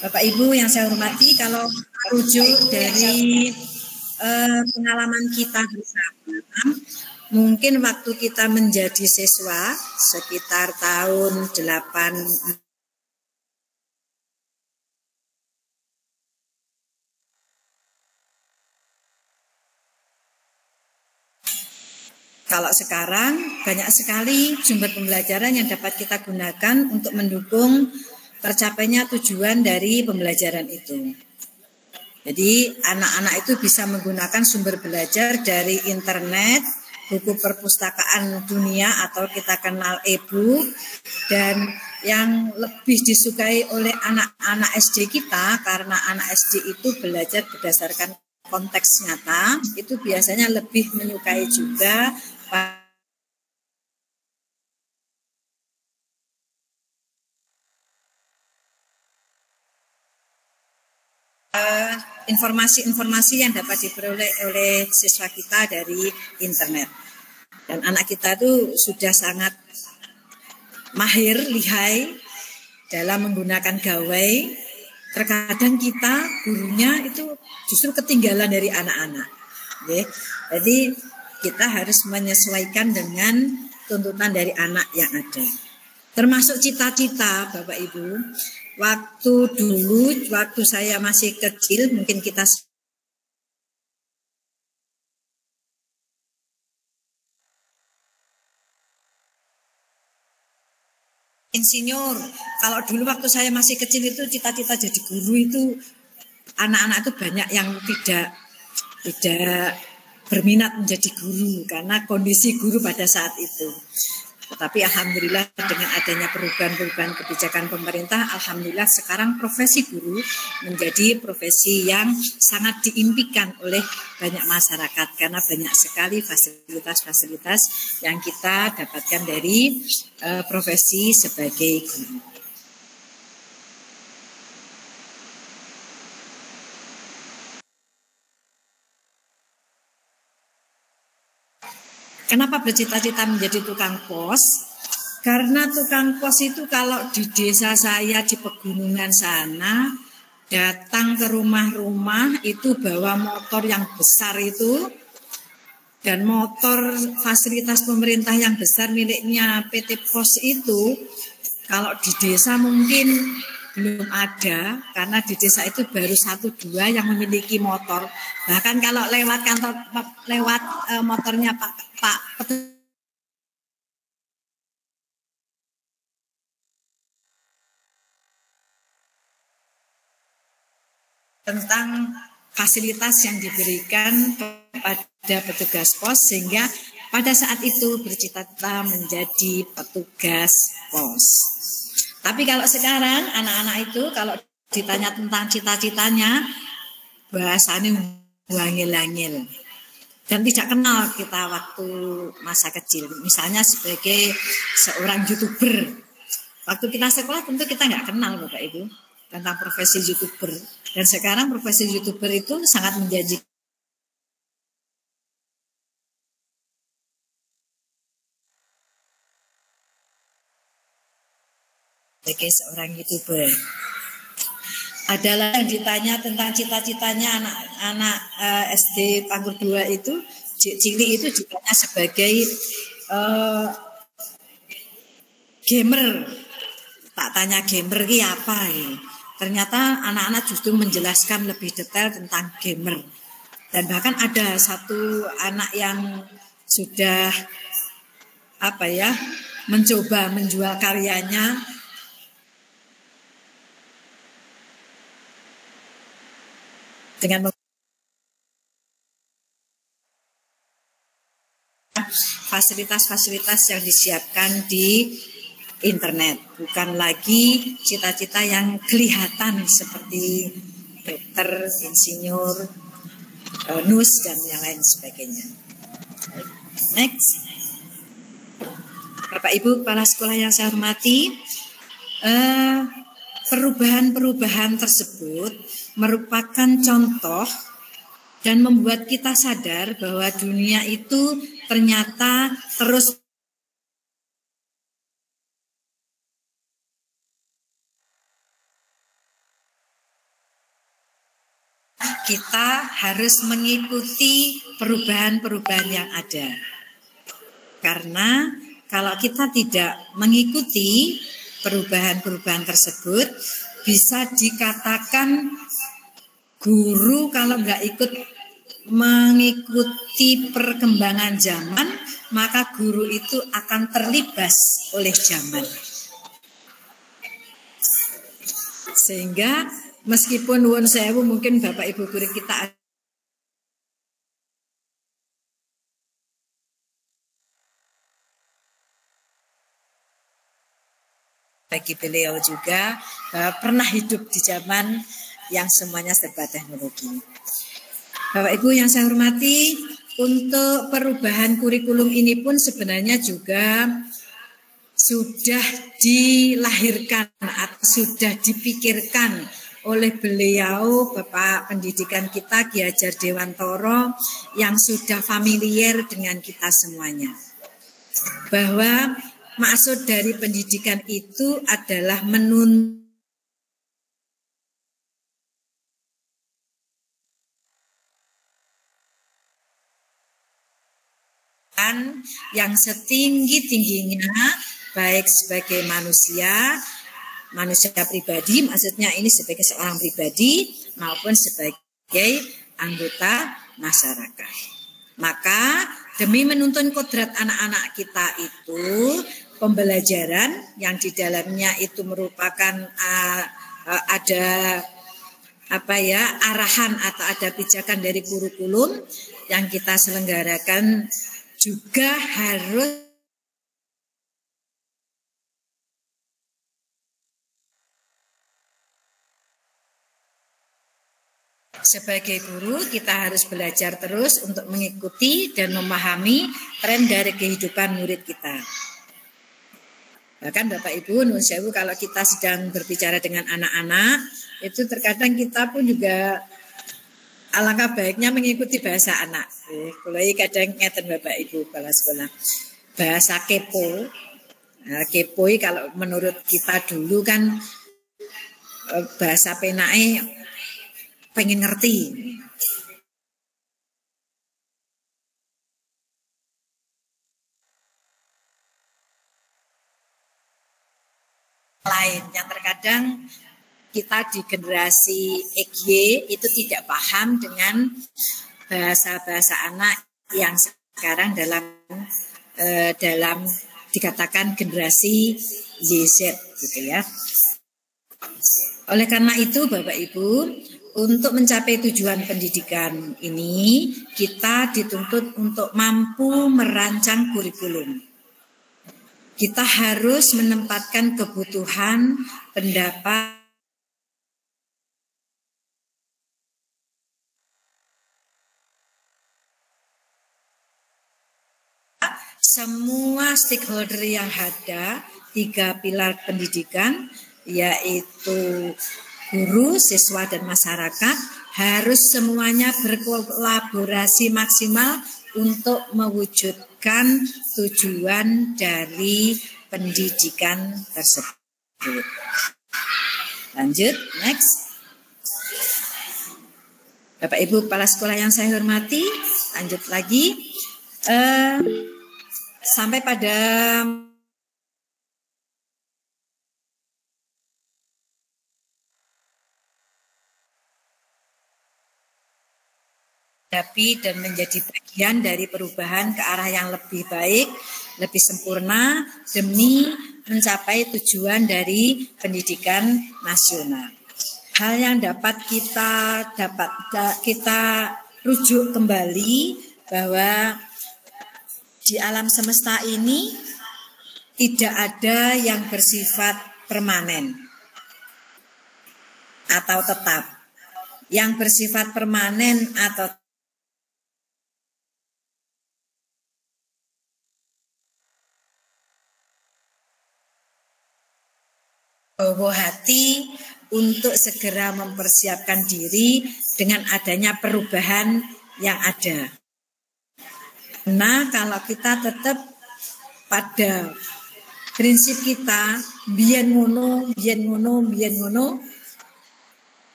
Bapak Ibu yang saya hormati, kalau rujuk dari pengalaman kita bersama, mungkin waktu kita menjadi siswa sekitar tahun 8 kalau sekarang banyak sekali sumber pembelajaran yang dapat kita gunakan untuk mendukung tercapainya tujuan dari pembelajaran itu. Jadi anak-anak itu bisa menggunakan sumber belajar dari internet, buku perpustakaan dunia atau kita kenal e-book, dan yang lebih disukai oleh anak-anak SD kita karena anak SD itu belajar berdasarkan konteks nyata, itu biasanya lebih menyukai juga informasi-informasi yang dapat diperoleh oleh siswa kita dari internet. Dan anak kita itu sudah sangat mahir, lihai dalam menggunakan gawai. Terkadang kita, gurunya itu justru ketinggalan dari anak-anak. Jadi kita harus menyesuaikan dengan tuntutan dari anak yang ada. Termasuk cita-cita, Bapak Ibu. Waktu saya masih kecil, mungkin kita insinyur. Kalau dulu waktu saya masih kecil itu cita-cita jadi guru itu anak-anak itu banyak yang tidak berminat menjadi guru karena kondisi guru pada saat itu. Tetapi alhamdulillah dengan adanya perubahan-perubahan kebijakan pemerintah, alhamdulillah sekarang profesi guru menjadi profesi yang sangat diimpikan oleh banyak masyarakat karena banyak sekali fasilitas-fasilitas yang kita dapatkan dari profesi sebagai guru. Kenapa bercita-cita menjadi tukang pos? Karena tukang pos itu kalau di desa saya di pegunungan sana, datang ke rumah-rumah itu bawa motor yang besar itu, dan motor fasilitas pemerintah yang besar miliknya PT Pos itu, kalau di desa mungkin belum ada, karena di desa itu baru 1-2 yang memiliki motor. Bahkan kalau lewat kantor, lewat motornya Pak tentang fasilitas yang diberikan kepada petugas pos, sehingga pada saat itu bercita-cita menjadi petugas pos. Tapi kalau sekarang anak-anak itu kalau ditanya tentang cita-citanya, bahasanya wangil-wangil dan tidak kenal kita waktu masa kecil. Misalnya sebagai seorang YouTuber, waktu kita sekolah tentu kita nggak kenal Bapak Ibu tentang profesi YouTuber. Dan sekarang profesi YouTuber itu sangat menjanjikan. Sebagai seorang YouTuber adalah yang ditanya tentang cita-citanya anak-anak SD Pangkur 2 itu, Cili itu ditanya sebagai gamer. Tak tanya gamer ini apa ini. Ternyata anak-anak justru menjelaskan lebih detail tentang gamer. Dan bahkan ada satu anak yang sudah mencoba menjual karyanya dengan fasilitas-fasilitas yang disiapkan di internet, bukan lagi cita-cita yang kelihatan seperti dokter, insinyur, nus dan yang lain sebagainya. Next, Bapak Ibu kepala sekolah yang saya hormati, perubahan-perubahan tersebut merupakan contoh dan membuat kita sadar bahwa dunia itu ternyata terus kita harus mengikuti perubahan-perubahan yang ada. Karena kalau kita tidak mengikuti perubahan-perubahan tersebut, bisa dikatakan guru kalau nggak ikut mengikuti perkembangan zaman, maka guru itu akan terlibas oleh zaman. Sehingga meskipun nuwun sewu mungkin Bapak Ibu guru kita bagi beliau juga pernah hidup di zaman yang semuanya serba teknologi. Bapak Ibu yang saya hormati, untuk perubahan kurikulum ini pun sebenarnya juga sudah dilahirkan atau sudah dipikirkan oleh beliau Bapak Pendidikan kita Ki Hajar Dewantoro yang sudah familiar dengan kita semuanya. Bahwa maksud dari pendidikan itu adalah menuntut yang setinggi-tingginya baik sebagai manusia pribadi, maksudnya ini sebagai seorang pribadi maupun sebagai anggota masyarakat. Maka demi menuntun kodrat anak-anak kita itu pembelajaran yang di dalamnya itu merupakan ada arahan atau ada pijakan dari kurikulum yang kita selenggarakan juga harus sebagai guru kita harus belajar terus untuk mengikuti dan memahami tren dari kehidupan murid kita. Bahkan Bapak Ibu, nuwun sewu kalau kita sedang berbicara dengan anak-anak, itu terkadang kita pun juga alangkah baiknya mengikuti bahasa anak. Kalau kadang ngeten Bapak Ibu kepala sekolah. Bahasa kepo. Nah, kepo kalau menurut kita dulu kan bahasa penake pengen ngerti. Lain yang terkadang kita di generasi XY itu tidak paham dengan bahasa-bahasa anak yang sekarang dalam dikatakan generasi YZ gitu ya. Oleh karena itu Bapak Ibu, untuk mencapai tujuan pendidikan ini kita dituntut untuk mampu merancang kurikulum. Kita harus menempatkan kebutuhan, pendapat, semua stakeholder yang ada, 3 pilar pendidikan, yaitu guru, siswa, dan masyarakat, harus semuanya berkolaborasi maksimal untuk mewujudkan tujuan dari pendidikan tersebut. Lanjut, next. Bapak Ibu kepala sekolah yang saya hormati, lanjut lagi. Sampai pada dan menjadi bagian dari perubahan ke arah yang lebih baik, lebih sempurna demi mencapai tujuan dari pendidikan nasional. Hal yang dapat kita rujuk kembali bahwa di alam semesta ini tidak ada yang bersifat permanen atau tetap. Yang bersifat permanen atau bawa hati untuk segera mempersiapkan diri dengan adanya perubahan yang ada. Nah, kalau kita tetap pada prinsip kita biyen ngono,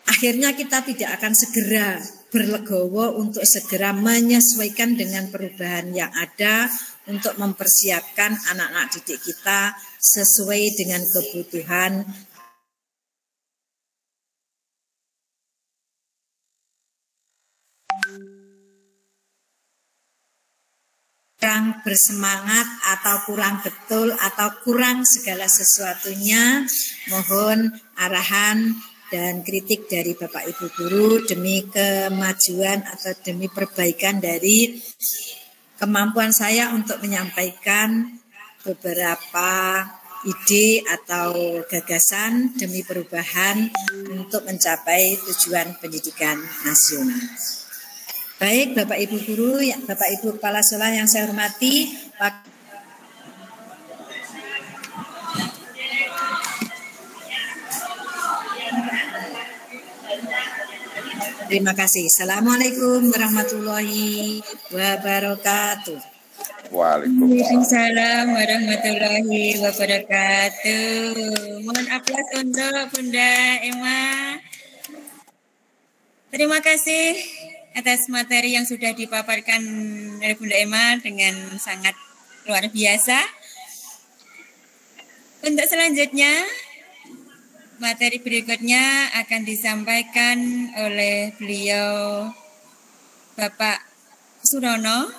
akhirnya kita tidak akan segera berlegowo untuk segera menyesuaikan dengan perubahan yang ada untuk mempersiapkan anak-anak didik kita sesuai dengan kebutuhan kurang bersemangat atau kurang betul atau kurang segala sesuatunya. Mohon arahan dan kritik dari Bapak Ibu Guru demi kemajuan atau demi perbaikan dari kemampuan saya untuk menyampaikan beberapa ide atau gagasan demi perubahan untuk mencapai tujuan pendidikan nasional. Baik Bapak Ibu Guru, Bapak Ibu Kepala Sekolah yang saya hormati, terima kasih. Assalamualaikum warahmatullahi wabarakatuh. Waalaikumsalam warahmatullahi wabarakatuh. Mohon aplaus untuk Bunda Emma. Terima kasih atas materi yang sudah dipaparkan oleh Bunda Emma dengan sangat luar biasa. Untuk selanjutnya, materi berikutnya akan disampaikan oleh beliau Bapak Surono,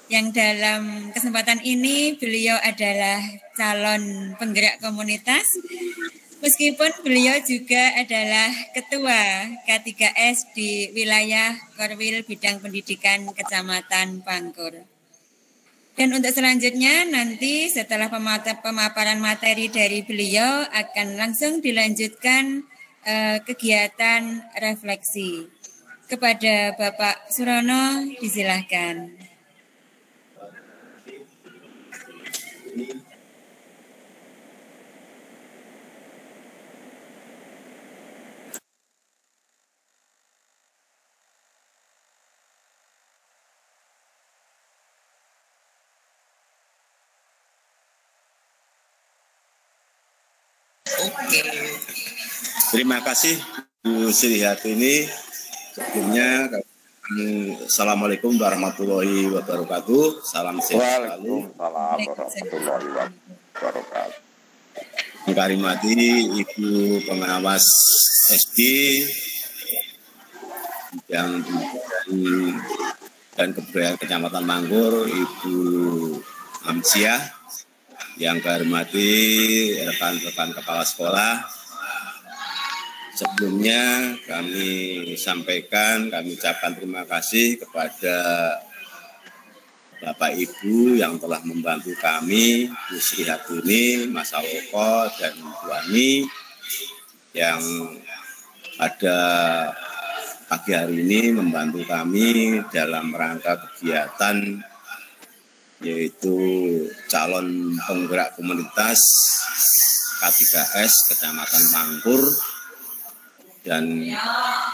yang dalam kesempatan ini beliau adalah calon penggerak komunitas, meskipun beliau juga adalah Ketua K3S di wilayah Korwil Bidang Pendidikan Kecamatan Pangkur. Dan untuk selanjutnya nanti setelah pemaparan materi dari beliau akan langsung dilanjutkan kegiatan refleksi. Kepada Bapak Surono disilahkan. Oke. Terima kasih Bu Sri Hartini. Sebelumnya Assalamualaikum warahmatullahi wabarakatuh. Salam sehat selalu. Waalaikumsalam warahmatullahi wabarakatuh. Yang kami hormati Ibu Pengawas SD yang dan Kebudayaan Kecamatan Pangkur, Ibu Amsiah. Yang kami hormati rekan-rekan kepala sekolah. Sebelumnya kami sampaikan, kami ucapkan terima kasih kepada Bapak Ibu yang telah membantu kami, Bu Sri Hartini, Mas Aloko, dan Bu Ani, yang pada pagi hari ini membantu kami dalam rangka kegiatan yaitu calon penggerak komunitas K3S Kecamatan Pangkur, dan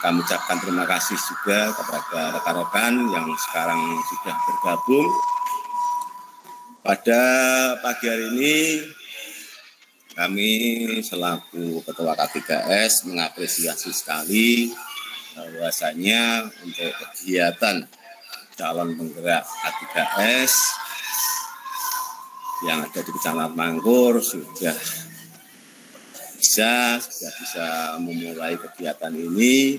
kami ucapkan terima kasih juga kepada rekan-rekan yang sekarang sudah bergabung. Pada pagi hari ini kami selaku Ketua K3S mengapresiasi sekali bahwasanya untuk kegiatan calon penggerak K3S yang ada di Kecamatan Pangkur sudah bisa memulai kegiatan ini,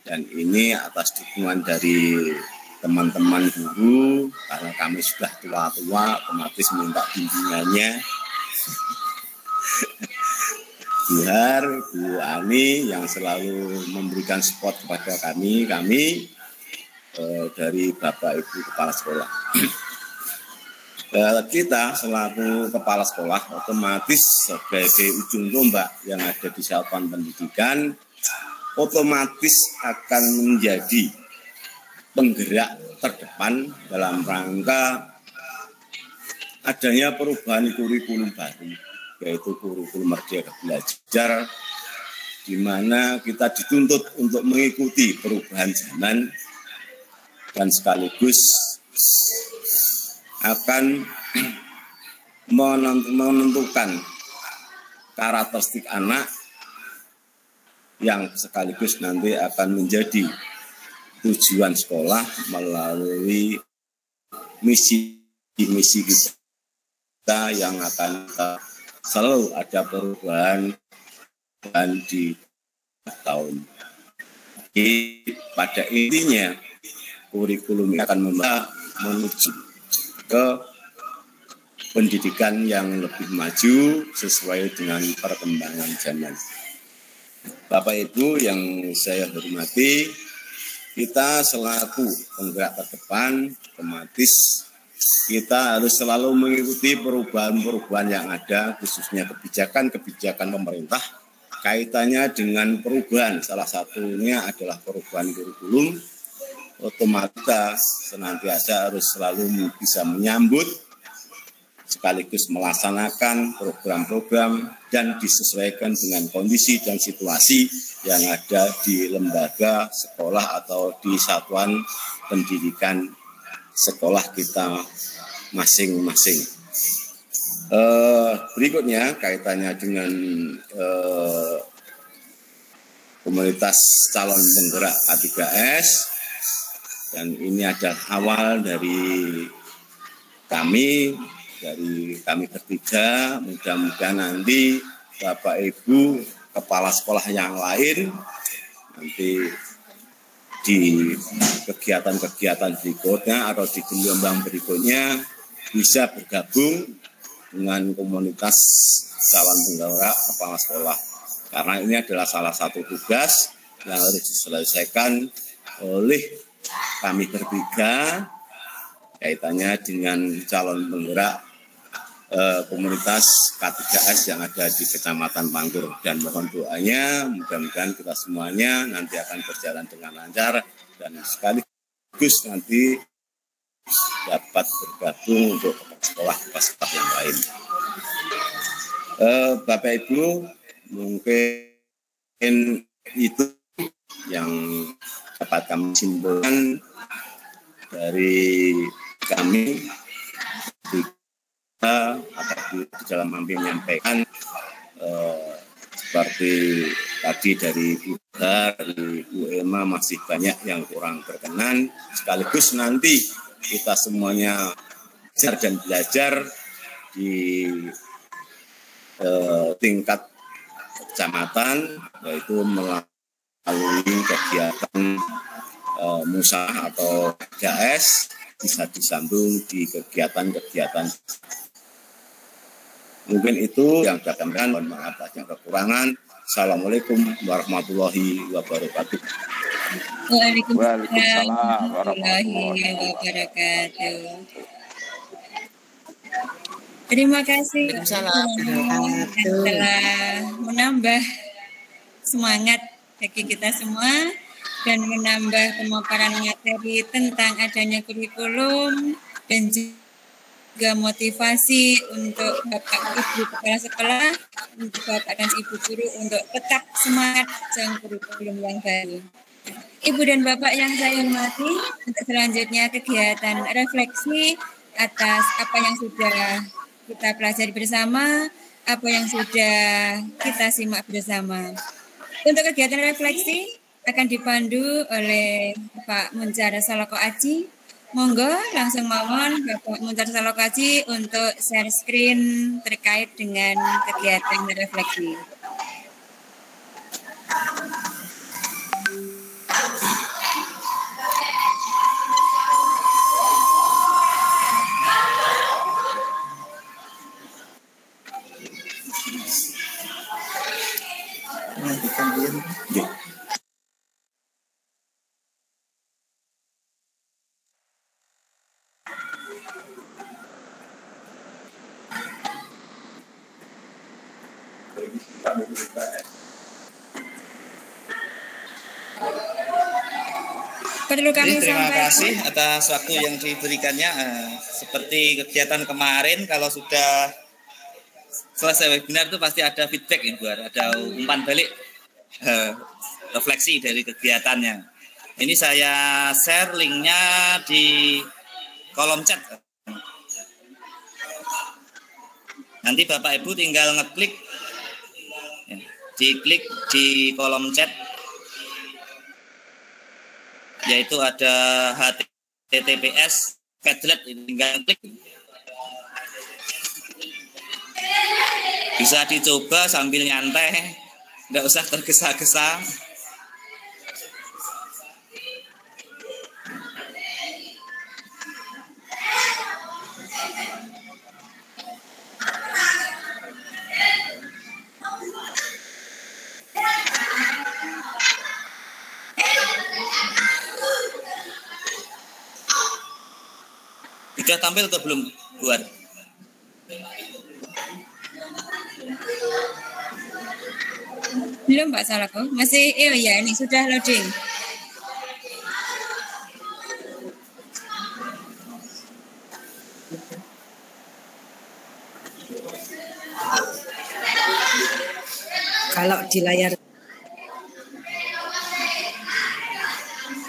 Dan ini atas dukungan dari teman-teman guru, karena kami sudah tua-tua, otomatis minta bimbingannya. Bu Har, Bu Ani yang selalu memberikan support kepada kami dari Bapak Ibu Kepala Sekolah. Kita selaku Kepala Sekolah otomatis sebagai ujung tombak yang ada di Satuan Pendidikan otomatis akan menjadi penggerak terdepan dalam rangka adanya perubahan kurikulum baru, yaitu kurikulum Merdeka Belajar, di mana kita dituntut untuk mengikuti perubahan zaman dan sekaligus akan menentukan karakteristik anak yang sekaligus nanti akan menjadi tujuan sekolah melalui misi kita yang akan selalu ada perubahan dan di tahun. Jadi pada intinya kurikulum ini akan menuju ke pendidikan yang lebih maju sesuai dengan perkembangan zaman. Bapak Ibu yang saya hormati, kita selaku penggerak terdepan, otomatis kita harus selalu mengikuti perubahan-perubahan yang ada, khususnya kebijakan-kebijakan pemerintah, kaitannya dengan perubahan. Salah satunya adalah perubahan kurikulum. Otomatis senantiasa harus selalu bisa menyambut sekaligus melaksanakan program-program dan disesuaikan dengan kondisi dan situasi yang ada di lembaga sekolah atau di satuan pendidikan sekolah kita masing-masing. Berikutnya kaitannya dengan komunitas calon penggerak A3S. Dan ini adalah awal dari kami bertiga. Mudah-mudahan nanti Bapak Ibu Kepala Sekolah yang lain nanti di kegiatan-kegiatan berikutnya atau di gelombang berikutnya bisa bergabung dengan komunitas calon penggerak kepala sekolah. Karena ini adalah salah satu tugas yang harus diselesaikan oleh kami bertiga kaitannya dengan calon penggerak komunitas K3S yang ada di Kecamatan Pangkur, dan mohon doanya mudah-mudahan kita semuanya nanti akan berjalan dengan lancar dan sekaligus nanti dapat bergabung untuk sekolah yang lain. Bapak Ibu, mungkin itu yang dapat kami simpulkan dari kami di dalam kami menyampaikan seperti tadi dari Bu Har, dari Bu Emma masih banyak yang kurang berkenan, sekaligus nanti kita semuanya belajar dan belajar di tingkat kecamatan, yaitu melalui kegiatan musyawarah atau KS bisa disambung di kegiatan-kegiatan. Mungkin itu yang saya sampaikan. Mohon maaf atas kekurangan. Assalamualaikum warahmatullahi wabarakatuh. Waalaikumsalam warahmatullahi wabarakatuh. Terima kasih telah menambah semangat bagi kita semua dan menambah pemaparan materi tentang adanya kurikulum dan juga motivasi untuk Bapak Ibu Kepala Sekolah, untuk Bapak dan Ibu Guru untuk tetap semangat dengan kurikulum yang baru. Ibu dan Bapak yang saya hormati, untuk selanjutnya kegiatan refleksi atas apa yang sudah kita pelajari bersama, apa yang sudah kita simak bersama. Untuk kegiatan refleksi akan dipandu oleh Pak Muncar Saloko Aji. Monggo langsung mawon Bapak Muncar Saloko Aji untuk share screen terkait dengan kegiatan refleksi. Perlu kami Terima sampaikan. kasih atas waktu yang diberikannya. Seperti kegiatan kemarin, kalau sudah selesai webinar itu pasti ada feedback ya, Bu. Ada umpan balik refleksi dari kegiatannya. Ini saya share linknya di kolom chat. Nanti Bapak Ibu tinggal ngeklik, diklik di kolom chat, yaitu ada https Padlet, tinggal klik. Bisa dicoba sambil nyantai, nggak usah tergesa-gesa. Sudah tampil atau belum, buat? Belum Pak Salako, masih ya ini sudah loading. Kalau di layar.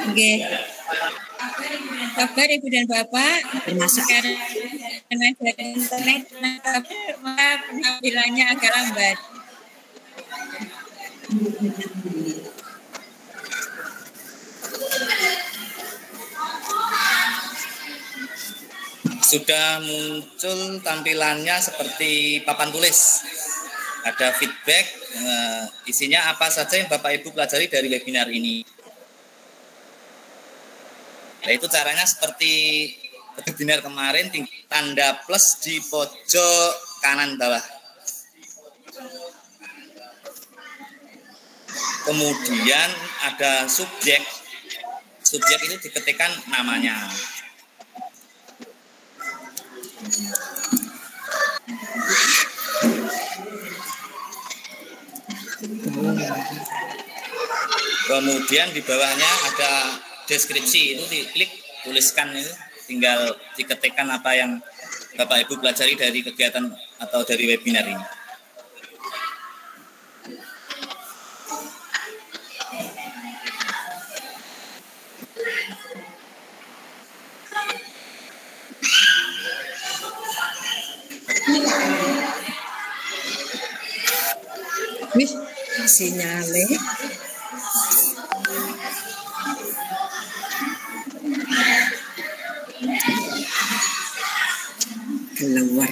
Oke. Kabar Ibu dan Bapak, karena dari internet, maka penampilannya agak lambat. Sudah muncul tampilannya seperti papan tulis. Ada feedback, isinya apa saja yang Bapak Ibu pelajari dari webinar ini. Nah, itu caranya seperti webinar kemarin, tanda plus di pojok kanan bawah. Kemudian ada subjek. Subjek itu diketikkan namanya. Kemudian di bawahnya ada deskripsi, itu diklik, tuliskan, itu tinggal diketikkan apa yang Bapak Ibu pelajari dari kegiatan atau dari webinar ini. Wih, sinyalnya. Keluar.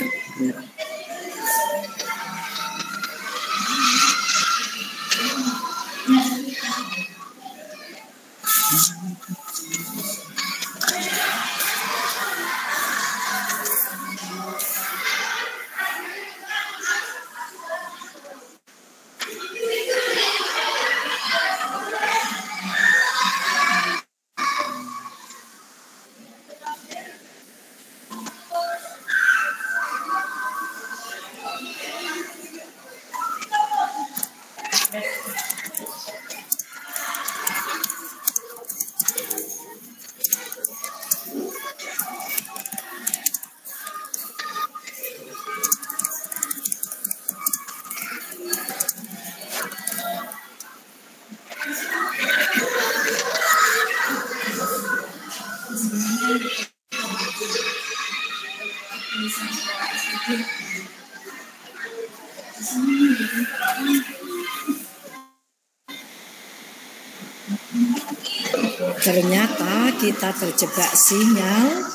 Ternyata kita terjebak sinyal.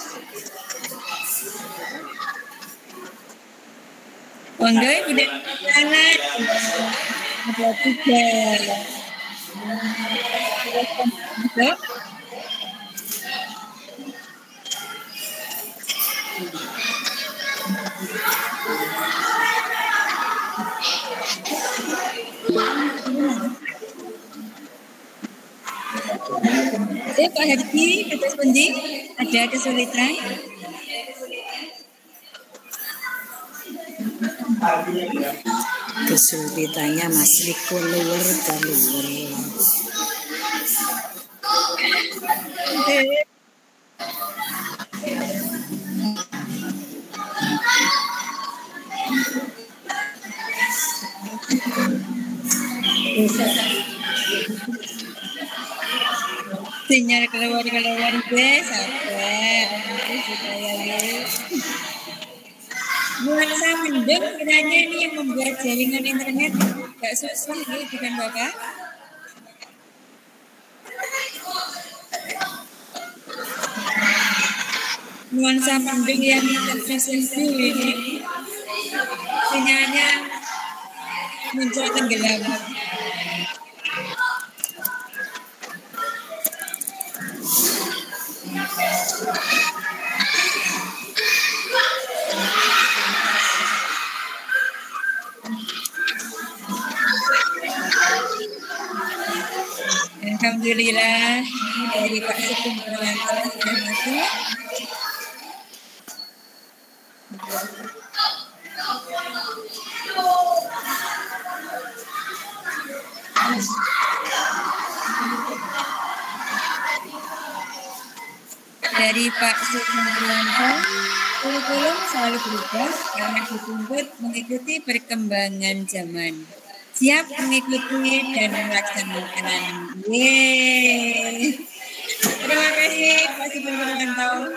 Monggo Ibu dan anak ada 3. Pak Hadi, atas pundi ada kesulitan? kesulitannya masih keluar. Sinyal keluar deh, sabar. Nanti supaya nuansa mendung kiranya ini yang membuat jaringan internet gak susah nih, bukan Bapak? Nuansa mendung yang tersesuai ini sinyalnya muncul tenggelam. Alhamdulillah dari Pak Sugeng Purwanto sudah masuk. Dari Pak Sugeng Purwanto, kurikulum selalu berubah karena dituntut mengikuti perkembangan zaman. Siap mengikuti dan melaksanakan. Yeay. Terima kasih Pak Sugeng Purwanto.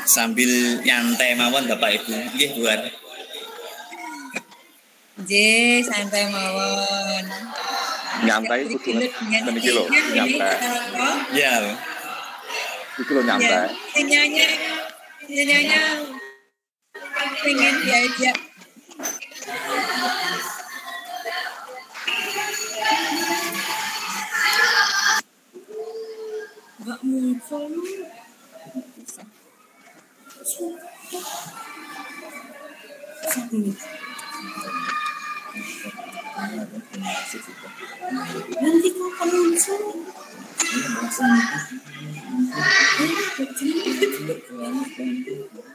Sambil nyantai mawon Bapak Ibu. Nggih, buat. J, santai mawon. Nyantai kudu niki lho, nyantai. Ya. Iku lho nyantai. Sinyalnya pengen diajak. Gak muncul. Nanti kapan muncul?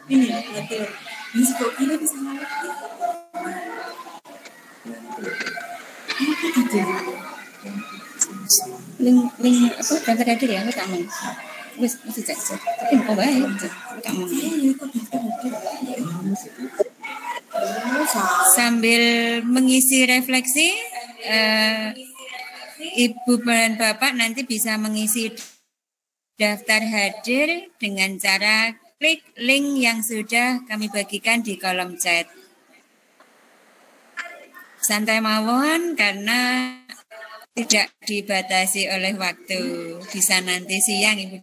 Ini nanti kok ini bisa ngerti. Link apa daftar hadir ya, enggak mau. Wis masih cek. Tapi kok baik, enggak mau. Sambil mengisi refleksi, Ibu dan Bapak nanti bisa mengisi daftar hadir dengan cara klik link yang sudah kami bagikan di kolom chat. Santai mawon karena tidak dibatasi oleh waktu. Bisa nanti siang Ibu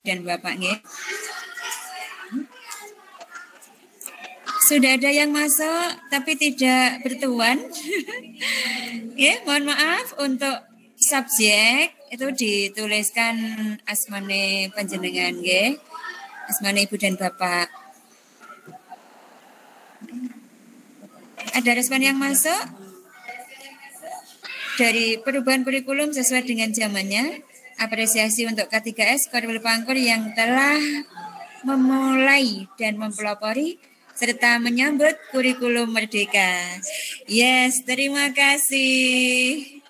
dan Bapak nggih. Sudah ada yang masuk tapi tidak bertuan. Ya, mohon maaf untuk subjek itu dituliskan asmane panjenengan nggih. Asmane Ibu dan Bapak. Ada respon yang masuk? Dari perubahan kurikulum sesuai dengan zamannya. Apresiasi untuk K3S Korwil Pangkur yang telah memulai dan mempelopori serta menyambut kurikulum merdeka. Yes, terima kasih.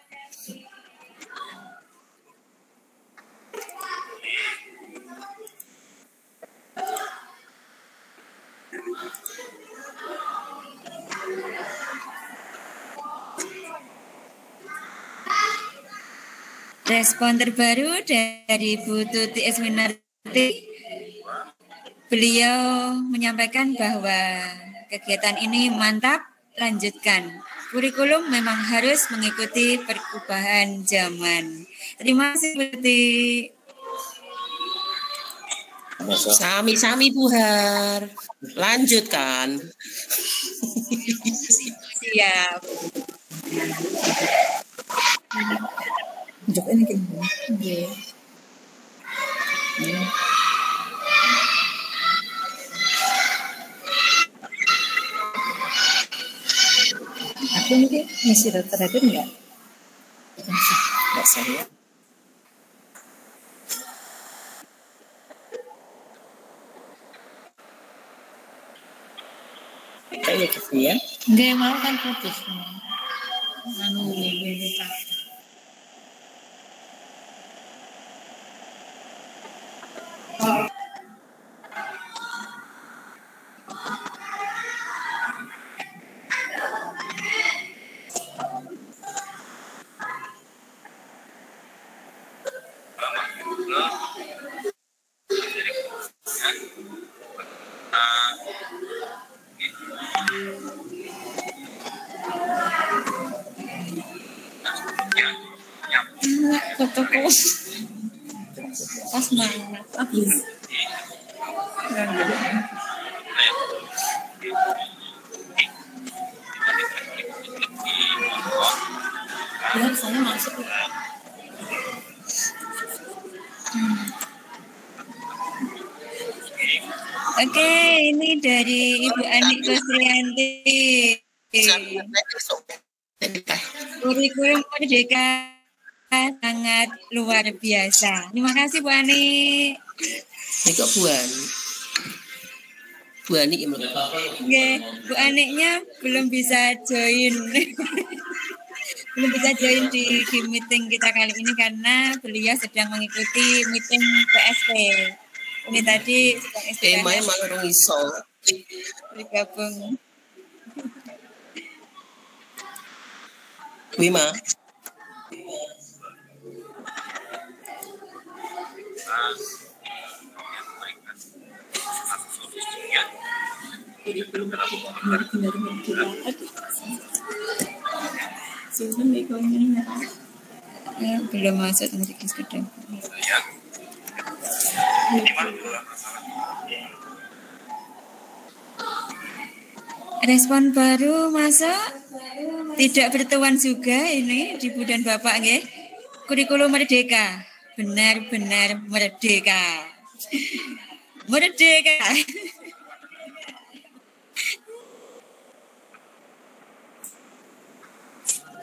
Respon terbaru dari Bu Tuti Eswinarti, beliau menyampaikan bahwa kegiatan ini mantap, lanjutkan. Kurikulum memang harus mengikuti perubahan zaman. Terima kasih Bu Tuti. Sami-sami Bu Har. Lanjutkan. Siap. Jok ini kayak gini. Masih terakhir enggak? Enggak saya. Kayak gitu ya. Enggak mau kan putus. Anu ini tak. Fotoku pas banget habis. Ya, saya masuk. Oke, ini dari Ibu Anik Kusrianti. Kurikulum Merdeka sangat luar biasa. Terima kasih Bu Ani. Ini kok Bu Ani? Bu Ani yang Oke, Bu Aniknya belum bisa join. Belum bisa join di meeting kita kali ini karena beliau sedang mengikuti meeting PSP. Ini tadi sedang istirahat. main malah orang iso. Bergabung. Wima. Ya, belum masuk nanti kedua. Respon baru masa tidak bertuan juga ini di Bu dan Bapak nggih. Kurikulum Merdeka benar-benar merdeka. Merdeka.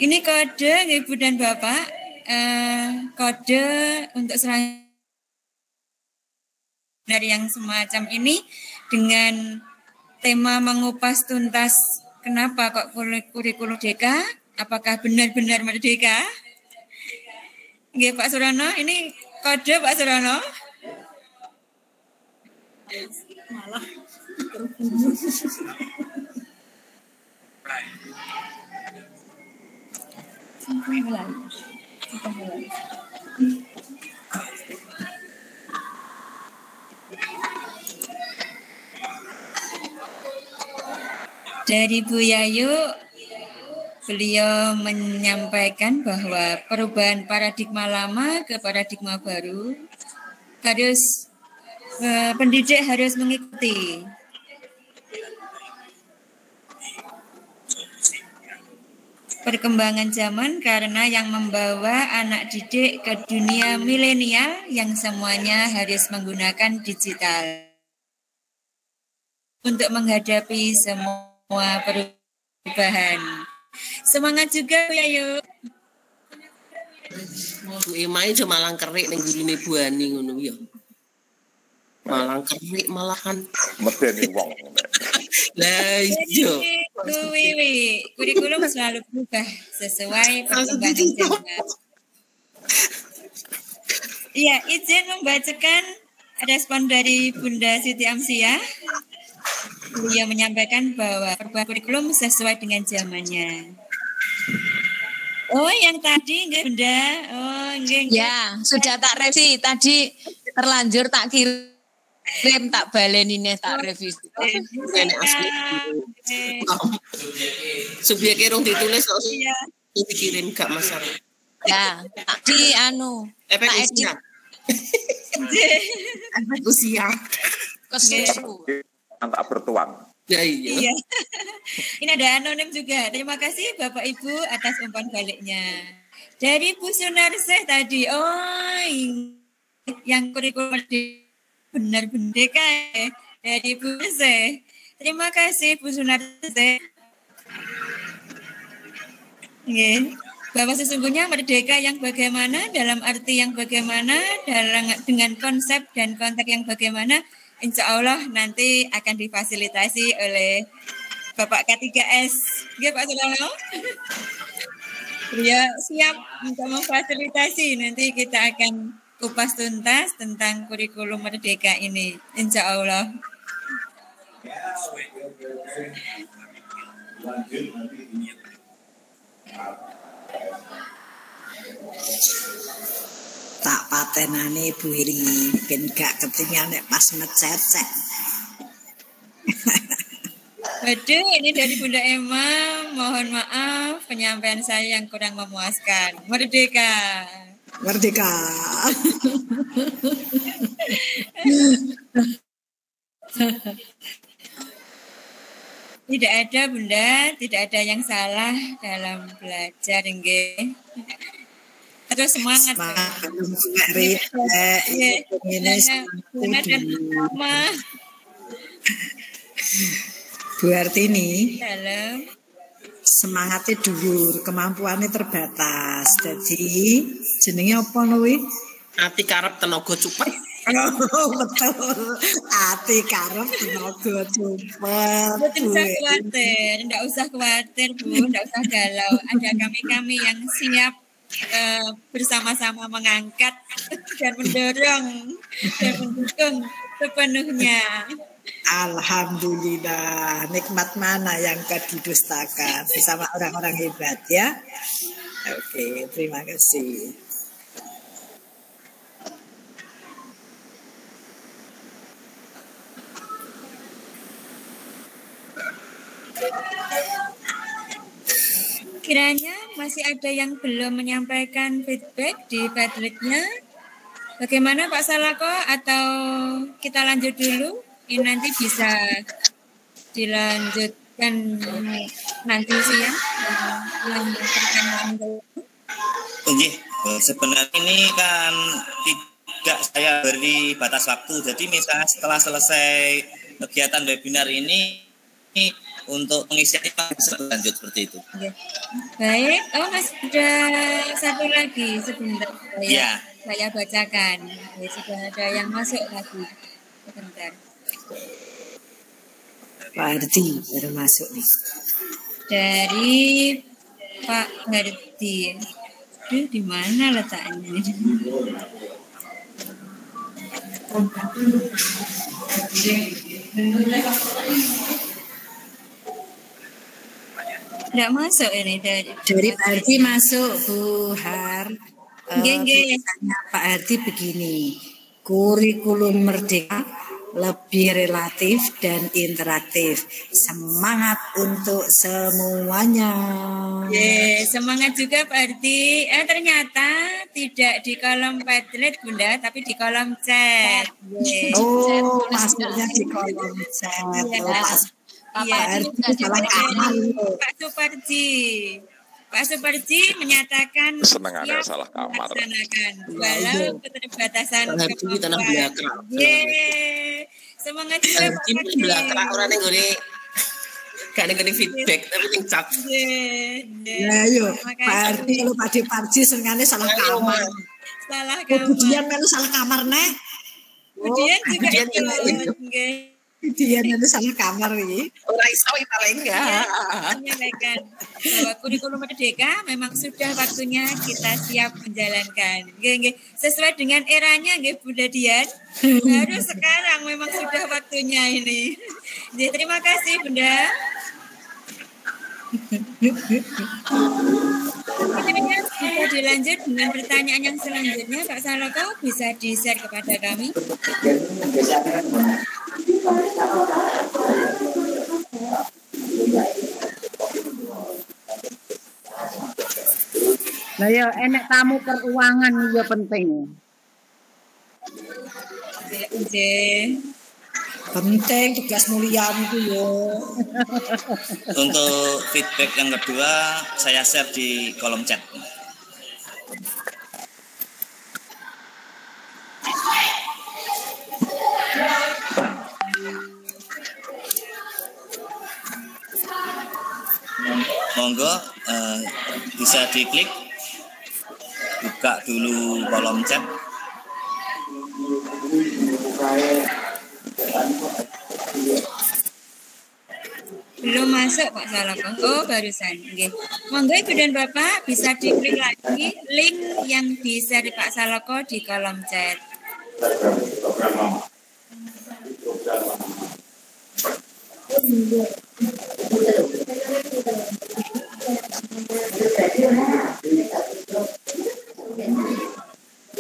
Ini kode Ibu dan Bapak, kode untuk selanjutnya yang semacam ini dengan tema mengupas tuntas kenapa kok kurikulum merdeka, apakah benar-benar merdeka? Nggih Pak Surono, ini kode Pak Surono. Malah Dari Bu Yayu, beliau menyampaikan bahwa perubahan paradigma lama ke paradigma baru harus pendidik harus mengikuti. Perkembangan zaman karena yang membawa anak didik ke dunia milenial yang semuanya harus menggunakan digital untuk menghadapi semua perubahan. Semangat juga ya yuk. Bu Emai cuma malang kerik ning gurine Bu Ani ngono ya. Malang kerik malahan. Medeni wong. Lah iya. Wiwi, kurikulum selalu berubah sesuai perkembangan zaman. Iya, izin membacakan respon dari Bunda Siti Amsia. Beliau menyampaikan bahwa perubahan kurikulum sesuai dengan zamannya. Oh, yang tadi enggak Bunda? Oh, enggak. Ya, sudah tak revisi. Tadi terlanjur tak kirim, tak baleni nih, tak revisi. Ini asli. Subjeknya rong ditulis kok. Iya. Dikirim gak masalah. Ya, tadi efek tak usia. Efek usia. kesusu. Tak bertuang. Ya iya. Iya. Ini ada anonim juga. Terima kasih Bapak Ibu atas umpan baliknya. Dari Bu Sunarsih tadi. Oh, yang kurikulum benar-benar ya. Dari Bu Sunarsih. Terima kasih Bu Sunarsih. Nggih. Bahwa sesungguhnya merdeka yang bagaimana, dalam arti yang bagaimana, dengan konsep dan konteks yang bagaimana, insya Allah nanti akan difasilitasi oleh Bapak K3S. Nggih Pak Sularno? Ya, siap untuk memfasilitasi. Nanti kita akan kupas tuntas tentang kurikulum merdeka ini, insya Allah. Tak patenane Bu Iri ben gak ketinggalan nek pas ngececek. Waduh, ini dari Bunda Emma. Mohon maaf penyampaian saya yang kurang memuaskan. Merdeka. Merdeka. Tidak ada Bunda, tidak ada yang salah dalam belajar, nggih. Terus semangat. Bu Artini, semangatnya dhuwur, kemampuannya terbatas. Jadi jenenge apa kuwi? Ati karep tenaga cupet. Oh, betul. Ati karep tenaga cupet. Tidak usah khawatir Bu, tidak usah galau. Ada kami yang siap bersama-sama mengangkat dan mendorong dan mendukung sepenuhnya. Alhamdulillah, nikmat mana yang gak didustakan bersama orang-orang hebat ya. Oke, terima kasih. Kiranya masih ada yang belum menyampaikan feedback di Padletnya. Bagaimana Pak Salako? Atau kita lanjut dulu? Ini nanti bisa dilanjutkan nanti siang. Nggih, sebenarnya ini kan tidak saya beri batas waktu. Jadi misalnya setelah selesai kegiatan webinar ini untuk pengisiannya bisa lanjut seperti itu. Ya. Baik, masih ada satu lagi sebentar saya bacakan. Sudah ada yang masuk lagi. Sebentar. Pak Hardi baru masuk nih. Dari Pak Hardi. Di mana letaknya? Tidak masuk ini dari Pak Hardi masuk Bu Har. Pak Hardi begini, kurikulum merdeka lebih relatif dan interaktif. Semangat untuk semuanya. Semangat juga Pak Hardi. Ternyata tidak di kolom Padlet Bunda, tapi di kolom chat. Oh, maksudnya di kolom chat. Pak Hardi salah kamar. Pak Suparji menyatakan senangannya salah kamar. Walau keterbatasan kemampuan. Semangat juga Pak Hardi. Belakang orang yang gak ada feedback tapi yang cap. Ya yuk, Pak Hardi kalau Pak Deparji senangannya salah kamar. Salah kamar. Kemudian melu salah kamar nih. Kemudian juga itu. Dia nanti salah kamar nih. Orang iso paling enggak. Menyampaikan bahwa kurikulum merdeka memang sudah waktunya kita siap menjalankan. Sesuai dengan eranya, Bunda Dian. Harus sekarang memang sudah waktunya ini. Jadi, terima kasih Bunda. Kita dilanjut dengan pertanyaan yang selanjutnya. Pak Saloko bisa di-share kepada kami. Lah ya enek tamu keuangan ya penting. Penting tugas mulia itu ya. Untuk feedback yang kedua saya share di kolom chat. monggo bisa diklik, buka dulu kolom chat. Belum masuk Pak Saloko. Oh, barusan. Oke. Monggo Ibu dan Bapak bisa diklik lagi link yang di-share Pak Saloko di kolom chat.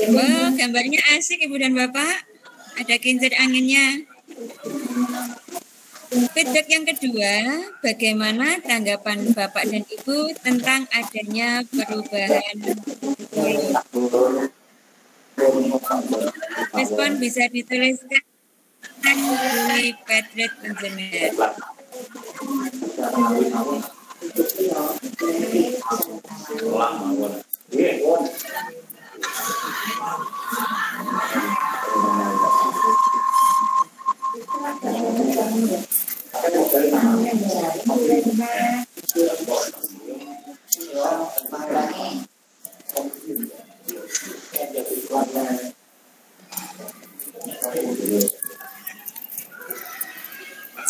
Oh, gambarnya asik Ibu dan Bapak. Ada kincir anginnya. Feedback yang kedua, bagaimana tanggapan Bapak dan Ibu tentang adanya perubahan kurikulum? Respon bisa dituliskan di Patriot Engineer.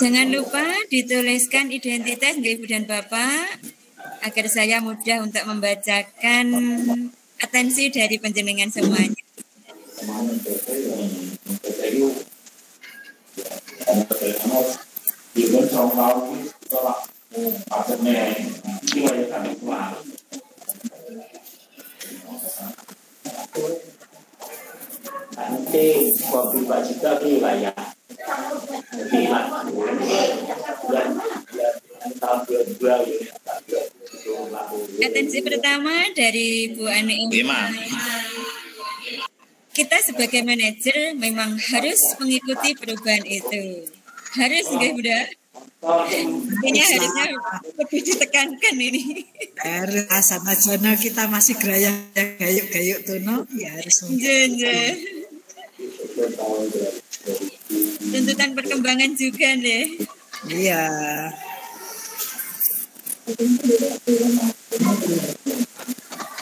Jangan lupa dituliskan identitas Ibu dan Bapak agar saya mudah untuk membacakan atensi dari penjenengan semuanya. Nanti kopi juga wilayah atensi pertama dari Bu Ani. Kita sebagai manajer memang harus mengikuti perubahan itu. Harus nggak Bunda? Artinya harusnya lebih ditekankan ini. Harus asal nasional kita masih gerayang gayuk-gayuk tuh no, ya harus. Tuntutan perkembangan juga deh. Iya.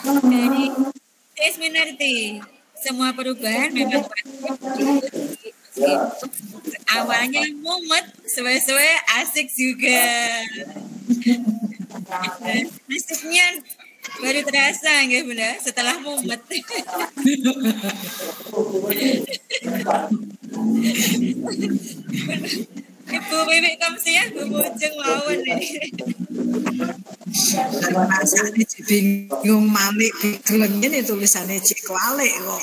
Dari Tes Minarti, semua perubahan memang awalnya mumet, sesuai asik juga. Nasibnya baru terasa nggak Bunda setelah mumet. Ibu Wiwi Kamsiah Bu Mujeng mawon nih. Rasane bingung malik bigeleng ini tulisannya cek walik kok.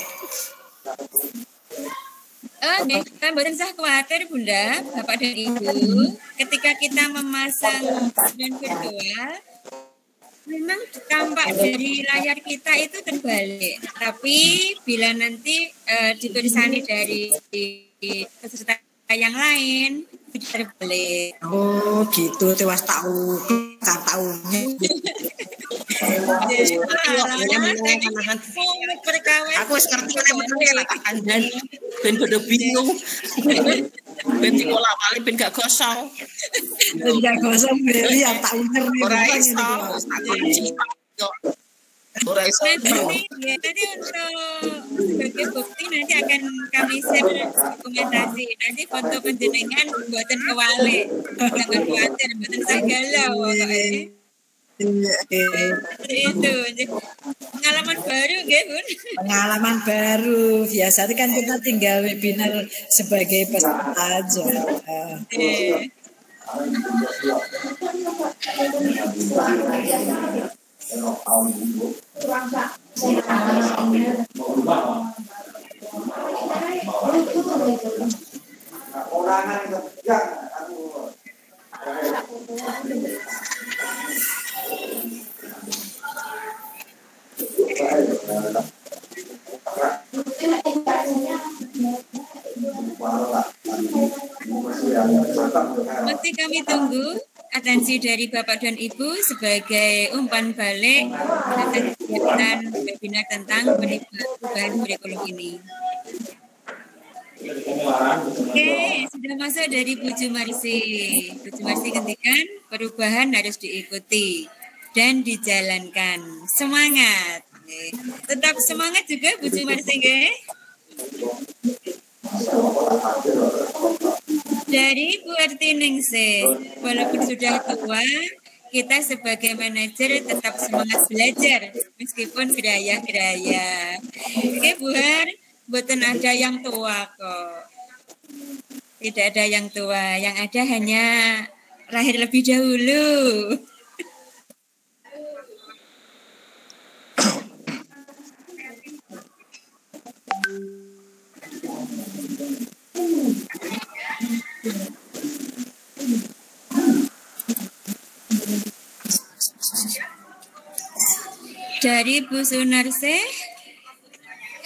Nih, kan mboten usah khawatir Bunda, Bapak dan Ibu, ketika kita memasang dan virtual memang tampak dari layar kita itu terbalik. Tapi bila nanti ditulisannya dari peserta yang lain terbalik. Oh gitu, tewas tahu kan tahunya. Aku sekarang dan ben bodoh bingung. Ben diolah balik ben gak gosong. Ben gak gosong beli yang tak uner nih. Ora iso. Ora iso. Jadi untuk sebagai bukti nanti akan kami share dokumentasi. Nanti foto penjenengan buatan kewali. Jangan khawatir, buatan saya galau pokoknya. Itu pengalaman baru nggih Bun. Pengalaman baru. Biasanya kan kita tinggal webinar sebagai peserta aja. Masih kami tunggu atensi dari Bapak dan Ibu sebagai umpan balik atas kegiatan webinar tentang perubahan kurikulum ini. Oke, sudah masuk dari Bu Jumarsi. Bu Jumarsi ketika perubahan harus diikuti. dan dijalankan. Semangat. Tetap semangat juga Bu Jumarsi nggih. Dari Bu Artiningsih, walaupun sudah tua, kita sebagai manajer tetap semangat belajar meskipun geraya-geraya. Oke Bu Har, mboten ada yang tua kok. Tidak ada yang tua, yang ada hanya lahir lebih dahulu. Dari Bu Sunarsih,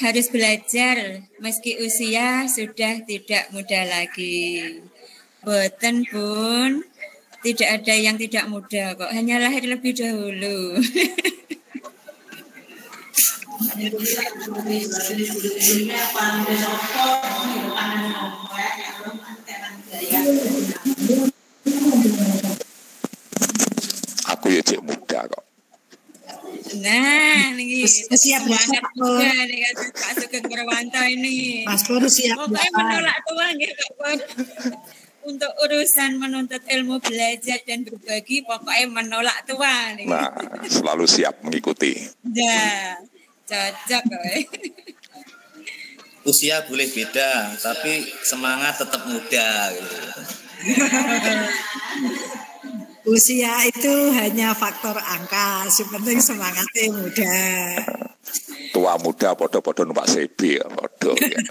harus belajar meski usia sudah tidak muda lagi. Boten Bun, tidak ada yang tidak muda kok, hanya lahir lebih dahulu. Aku ya cek muda kok. Nah, ini siap semangat juga nih Pak Sugeng Purwanto ini. Mas Pur siap. Pokoknya menolak tua nggih Pak Pur. Untuk urusan menuntut ilmu, belajar dan berbagi, pokoknya menolak tua nih. Nah, selalu siap mengikuti. Ya, cocok kok. Usia boleh beda, tapi semangat tetap muda gitu. Usia itu hanya faktor angka, sepenting semangatnya muda. Tua muda podo-podo numpak sebi, podo. Ya.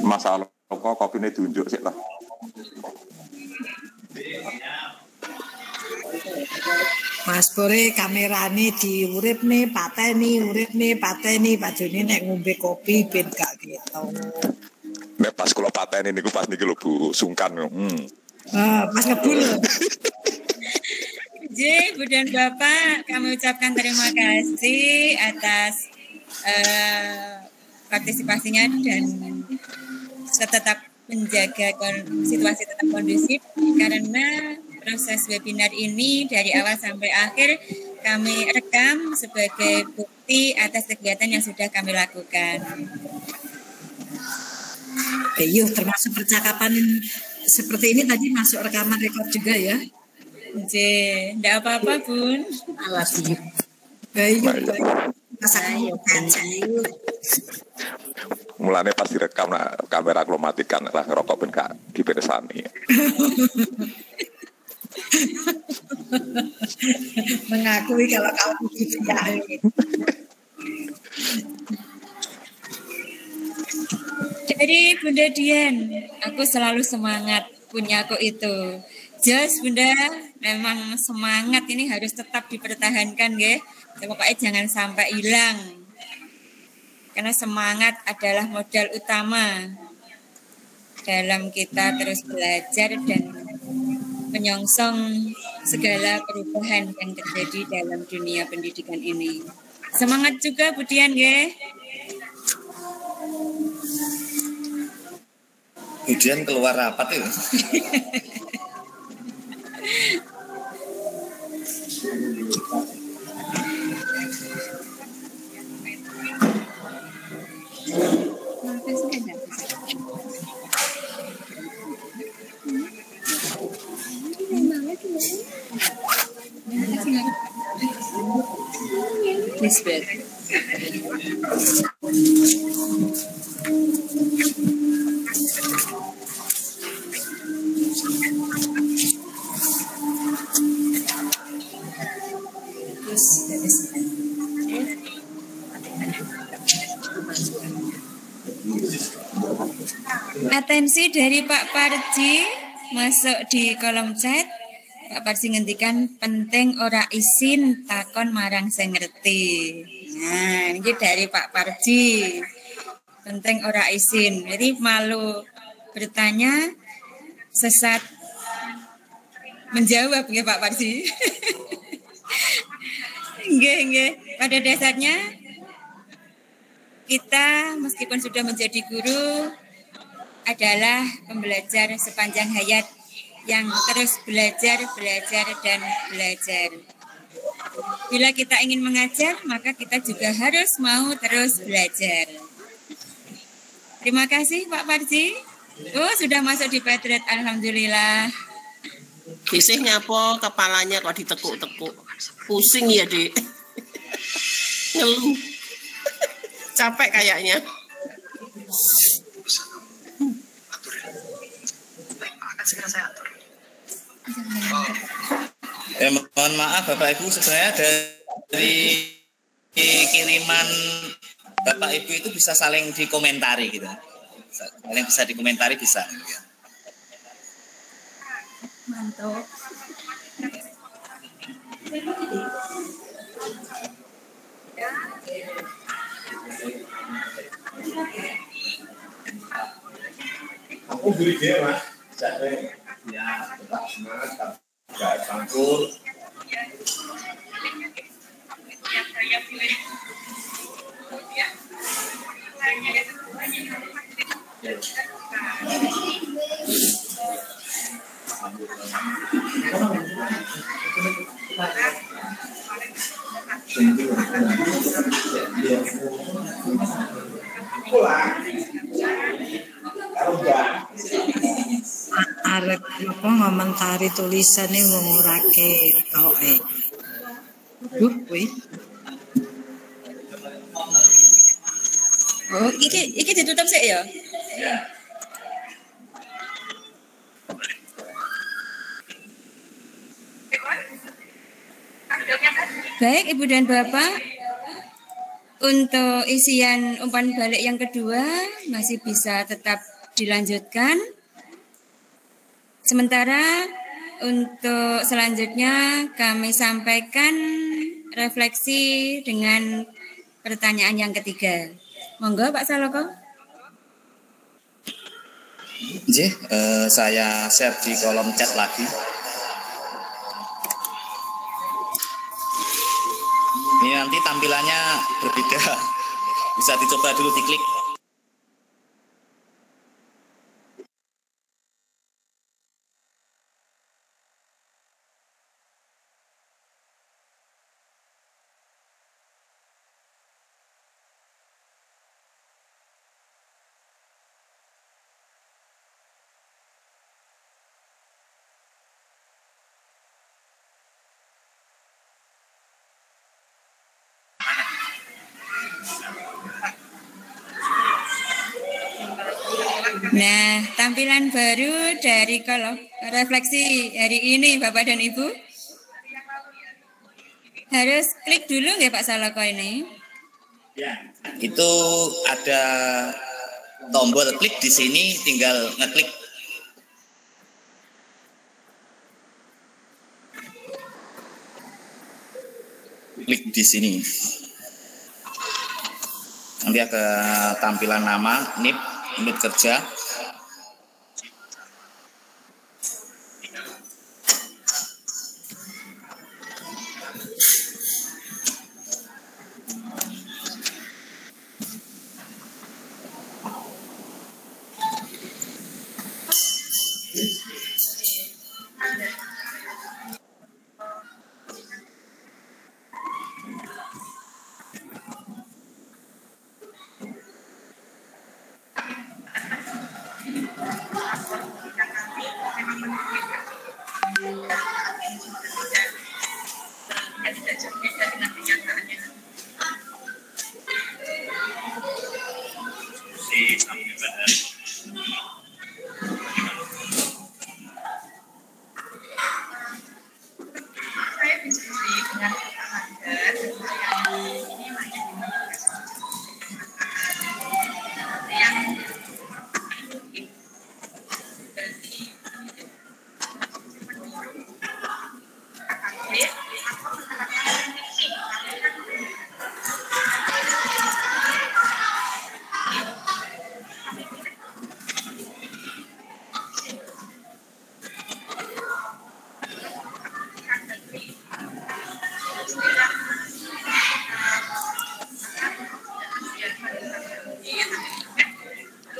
Masalah kok kopi ini diunjuk sih lah. Mas Pure kamerane diurip nih, pateni, urip nih, pateni, Pak Joni nek ngombe kopi ben gak gitu. Nek pas kula pateni niku pas niki lho Bu, sungkan. Pas ngebul. Bu dan Bapak, kami ucapkan terima kasih atas partisipasinya dan tetap menjaga situasi tetap kondusif, karena proses webinar ini dari awal sampai akhir kami rekam sebagai bukti atas kegiatan yang sudah kami lakukan. Yuk, termasuk percakapan seperti ini tadi masuk rekaman rekod juga ya? Tidak apa-apa Bun. Alas yuk. Ayo, Mulane pas direkam nah, kamera kula matikan lah ngerokok ben gak dipirsani. Mengakui kalau kamu gitu ya. Dari Bunda Dian, aku selalu semangat punya aku itu. Jos Bunda, memang semangat ini harus tetap dipertahankan ya. Pokoknya jangan sampai hilang. Karena semangat adalah modal utama dalam kita terus belajar dan menyongsong segala perubahan yang terjadi dalam dunia pendidikan ini. Semangat juga Bu Dian ya. Bu Dian keluar rapat itu. Lisbeth. Atensi dari Pak Parji masuk di kolom chat. Pak Parji ngendikan penting ora isin takon marang sing ngerti. Nah, ini dari Pak Parji. Penting ora isin. Jadi malu bertanya, sesat menjawab nggih Pak Parsi. Nggih. Pada dasarnya kita meskipun sudah menjadi guru adalah pembelajar sepanjang hayat yang terus belajar dan belajar. Bila kita ingin mengajar, maka kita juga harus mau terus belajar. Terima kasih Pak Parsi. Oh, sudah masuk di Padret, alhamdulillah. Kisih nyapa kepalanya kok ditekuk-tekuk. Pusing ya, Dik. Ngeluh. Capek kayaknya. Akan segera saya atur. Mohon maaf Bapak Ibu, sebenarnya dari kiriman Bapak Ibu itu bisa saling dikomentari gitu. Saling bisa dikomentari bisa. Mantap. Aku beli dia Mas. Ya, tetap semangat, nggak campur. Arep apa ngomentari tulisane ngurake awake. Kuwi. Oh, iki ditutup sik ya? Iya. Baik Ibu dan Bapak, untuk isian umpan balik yang kedua masih bisa tetap dilanjutkan. Sementara untuk selanjutnya kami sampaikan refleksi dengan pertanyaan yang ketiga. Monggo Pak Saloko. Saya share di kolom chat lagi. Ini nanti tampilannya berbeda. Bisa dicoba dulu diklik. Nah, tampilan baru dari kolom refleksi hari ini Bapak dan Ibu. Harus klik dulu nggak Pak Saloko ini? Ya, itu ada tombol klik di sini, tinggal ngeklik. Klik di sini. Nanti ada tampilan nama, NIP, unit kerja.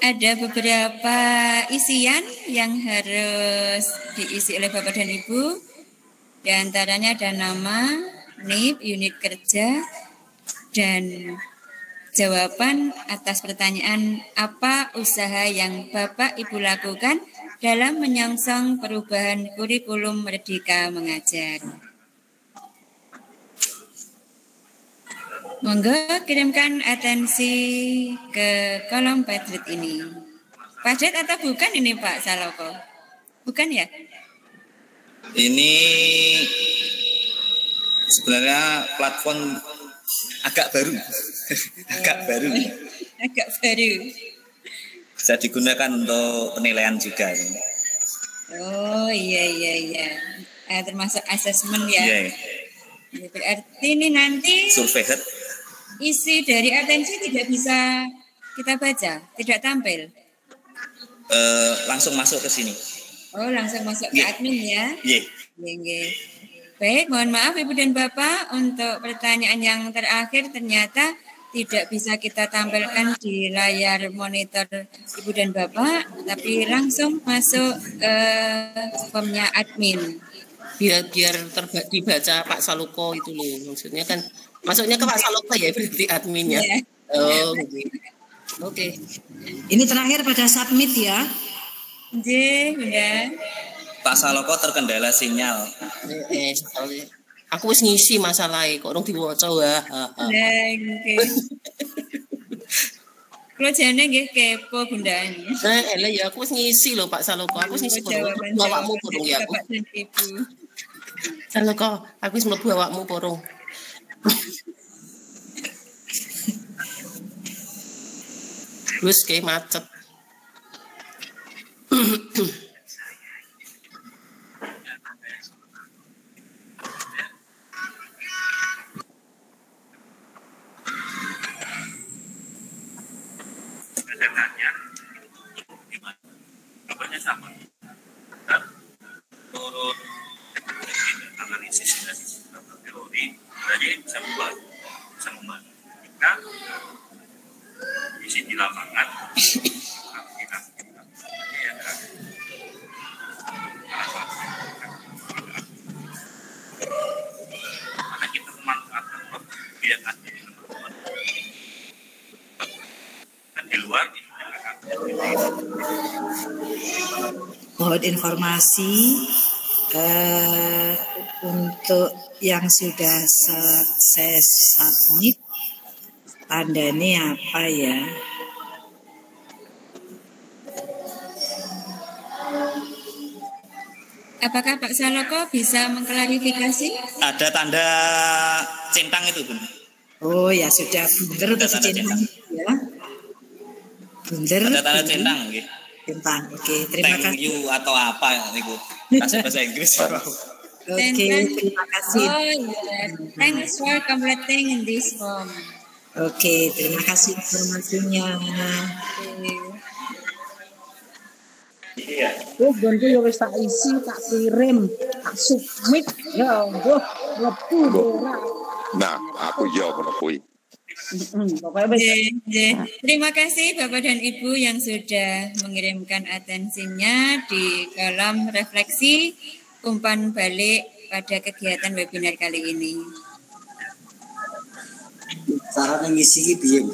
ada beberapa isian yang harus diisi oleh Bapak dan Ibu. Di antaranya ada nama, NIP, unit kerja, dan jawaban atas pertanyaan apa usaha yang Bapak Ibu lakukan dalam menyongsong perubahan kurikulum Merdeka Mengajar. Monggo kirimkan atensi ke kolom Padlet ini. Padlet atau bukan ini Pak Saloko? Bukan ya? Ini sebenarnya platform agak baru. Agak baru. Bisa digunakan untuk penilaian juga. Oh iya. Termasuk asesmen ya. Iya. Berarti ini nanti survei isi dari atensi tidak bisa kita baca, tidak tampil. Langsung masuk ke sini. Oh, langsung masuk ke admin ya. Iya. Baik, mohon maaf Ibu dan Bapak untuk pertanyaan yang terakhir ternyata tidak bisa kita tampilkan di layar monitor Ibu dan Bapak, tapi langsung masuk ke formnya admin. Biar dibaca Pak Saloko itu loh, maksudnya kan masuknya ke Pak Saloko ya berarti adminnya. Yeah. Oh, Oke. Ini terakhir pada submit ya. Bunda. Pak Saloko terkendala sinyal. Aku wis ngisi masalahnya kok orang diwaca wah. Kalau jane nggih kepo Bunda ini. Elah ya aku wis ngisi lho Pak Saloko, aku wis ngisi awakmu porong ya aku. Saloko, aku wis mlebu awakmu porong. Wis kayak macet. Jawabannya sama. Menurut analisis dan teori, berarti bisa membantu. Jika isi di lapangan, karena kita memanfaatkan kebiasaan dan di luar mohon informasi untuk yang sudah saya submit tandanya apa ya? Apakah Pak Saloko bisa mengklarifikasi? Ada tanda centang itu, Bun. Oh ya sudah bener atau centang ya? Bener. Ada tanda centang, nggih. Centang. Oke, terima kasih. Thank you atau apa niku? Kasih bahasa Inggris. Oke, terima kasih. Oh yeah. Thanks for completing in this form. Oke, terima kasih informasinya. Iya. Oh, ganti ya wis tak isi, tak kirim, tak submit. Ya, mlebu ora. Nah, aku ya menepui. Terima kasih Bapak dan Ibu yang sudah mengirimkan atensinya di kolom refleksi umpan balik pada kegiatan webinar kali ini. Cara mengisi piye?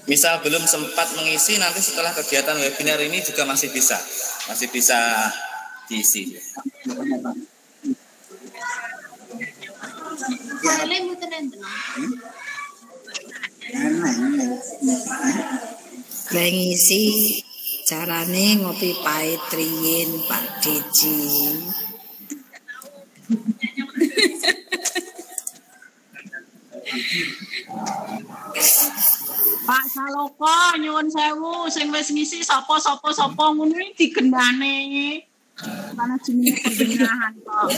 Misal belum sempat mengisi, nanti setelah kegiatan webinar ini juga masih bisa diisi. Mengisi carane ngopi pahit riyin Pak Diji. Pak Saloko nyuwun sewu sing wis ngisi sapa ngono iki digendane. Karena jenenge perbendahan kok.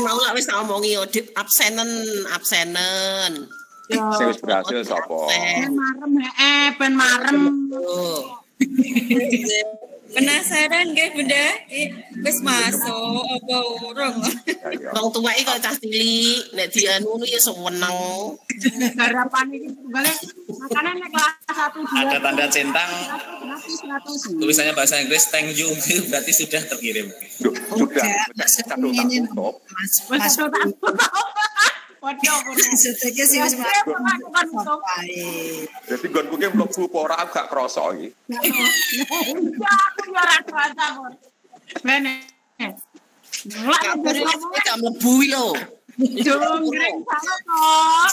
Mau lak wis tak omongi absenen. Sing wis berhasil sapa? Ben marem. Penasaran nggih Bunda? Wis masuk apa urung? Wong tuwa iki kok cah cilik, nek dianu ya seneng. Harapan iki tunggale makane nek kelas 1 2. Ada tanda centang. Tulisannya bahasa Inggris thank you berarti sudah terkirim. Sudah tutup. Mas waduh, sedeke sih wis Jadi gonku ki mlebu apa ora gak krasa iki. Aku ya ora kerasa kok. Bene. Lah gak mlebu lho. Jonggreng sama kok.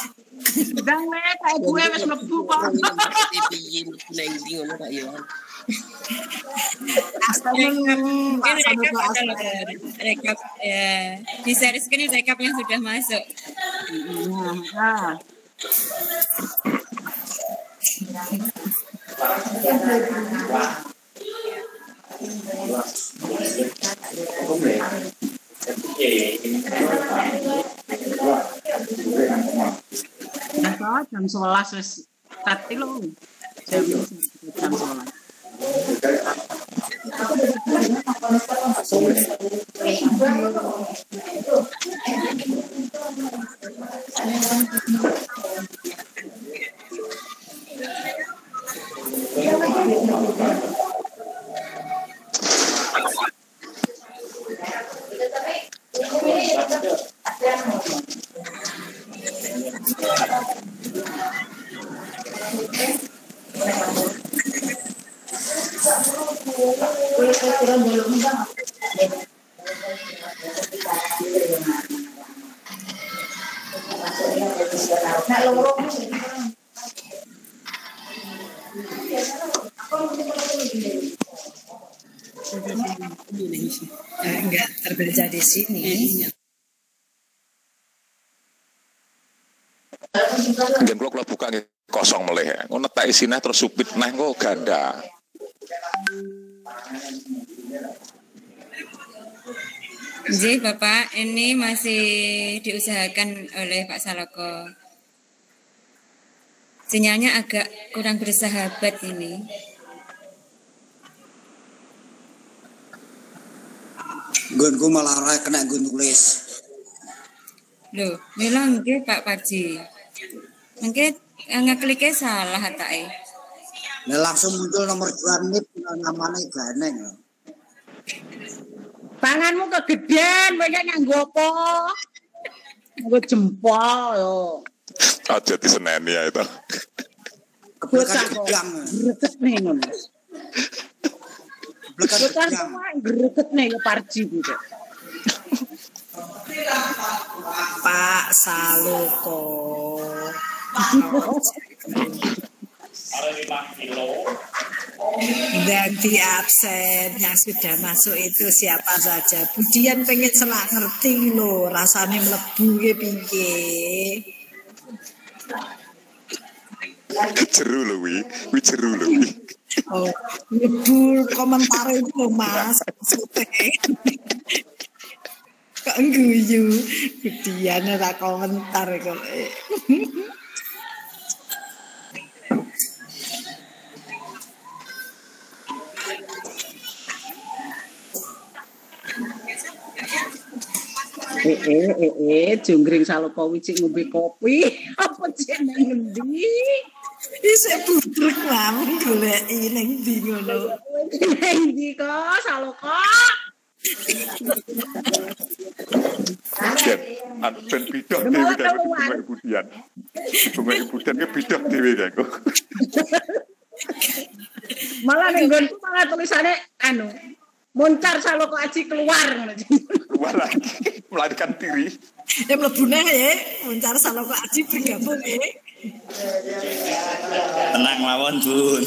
Sedang kayak gue wis mlebu kok. Piye nek ndi ngono Kak Yohan. Rekap ya. Di series ini rekap yang sudah masuk. Nah, jam 11 wis tadi lho. Jam 11. Enggak terbaca di sini. Dan kalau buka kosong meleh, ngono tak isine terus supit nah kok ganda. Jadi Bapak, ini masih diusahakan oleh Pak Saloko. Sinyalnya agak kurang bersahabat ini. Gunku malah ora kena gun tulis. Loh, bilang nggih Pak Parji. Mungkin ngekliknya salah tae. Nah, langsung muncul nomor 2 NIP namanya Ganeng. Tanganmu kegedean, banyak nganggo apa? Nganggo jempol yo. Aja diseneni ya itu. Bocah gedang. Greget nih ngono. Bocah sama greget nih ya Parji gitu. Pak Saloko. Ganti absen yang sudah masuk itu siapa saja. Budian pengen selak ngerti loh rasanya mlebu ke piye. Jeru lho wi jeru lho wi. Oh, mlebu komentar itu Mas. Kok guyu Budian ora komentar kok. Jonggring Saloko wicik ngombe kopi. Apa jeneng ngendi? Isih budrek lamun goleki ning ndi ngono. Ning ndi kok Saloko? Ben bidah dhewe karo Budian. Bunga Budian ke bidah dhewe kok. Malah ning nggonku malah tulisannya anu Moncar Saloko Aji keluar ngono. Keluar lagi, melarikan diri. Ya mlebune ya, Moncar Saloko Aji bergabung ya. Tenang mawon, Bun.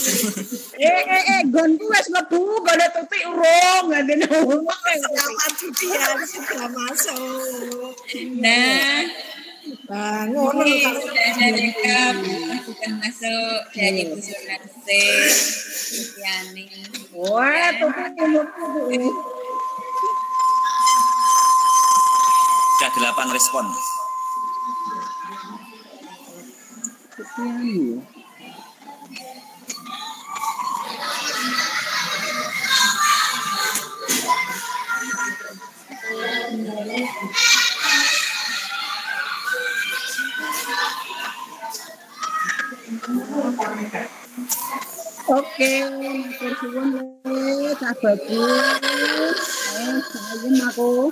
Gonku wis mlebu, gone tutik urung, ngandene urung. Sama Budian sudah masuk. Nah, ngono lho kalau ada rekap bukan masuk dari Bu Sunarse, Yani. Wah, tutik Sudah 8 respon. Oke, matur suwun le, Kak Bagus. Sayen aku.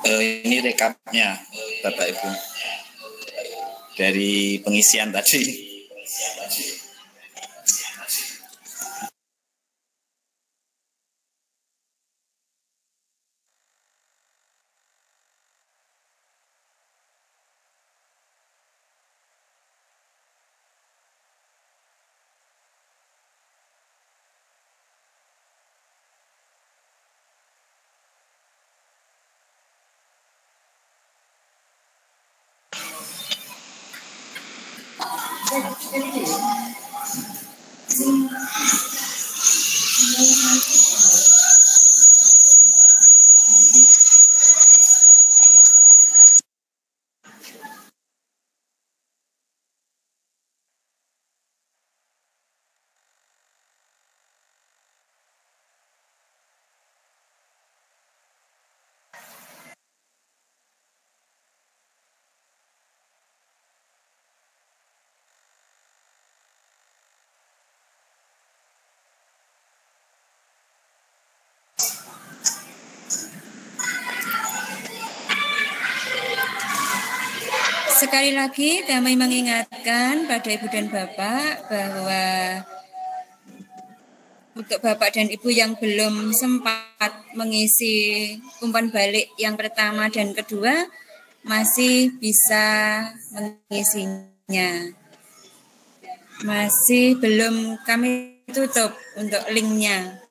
Ini rekapnya Bapak Ibu dari pengisian tadi. Sekali lagi kami mengingatkan pada Ibu dan Bapak bahwa untuk Bapak dan Ibu yang belum sempat mengisi umpan balik yang pertama dan kedua masih bisa mengisinya. Masih belum kami tutup untuk linknya.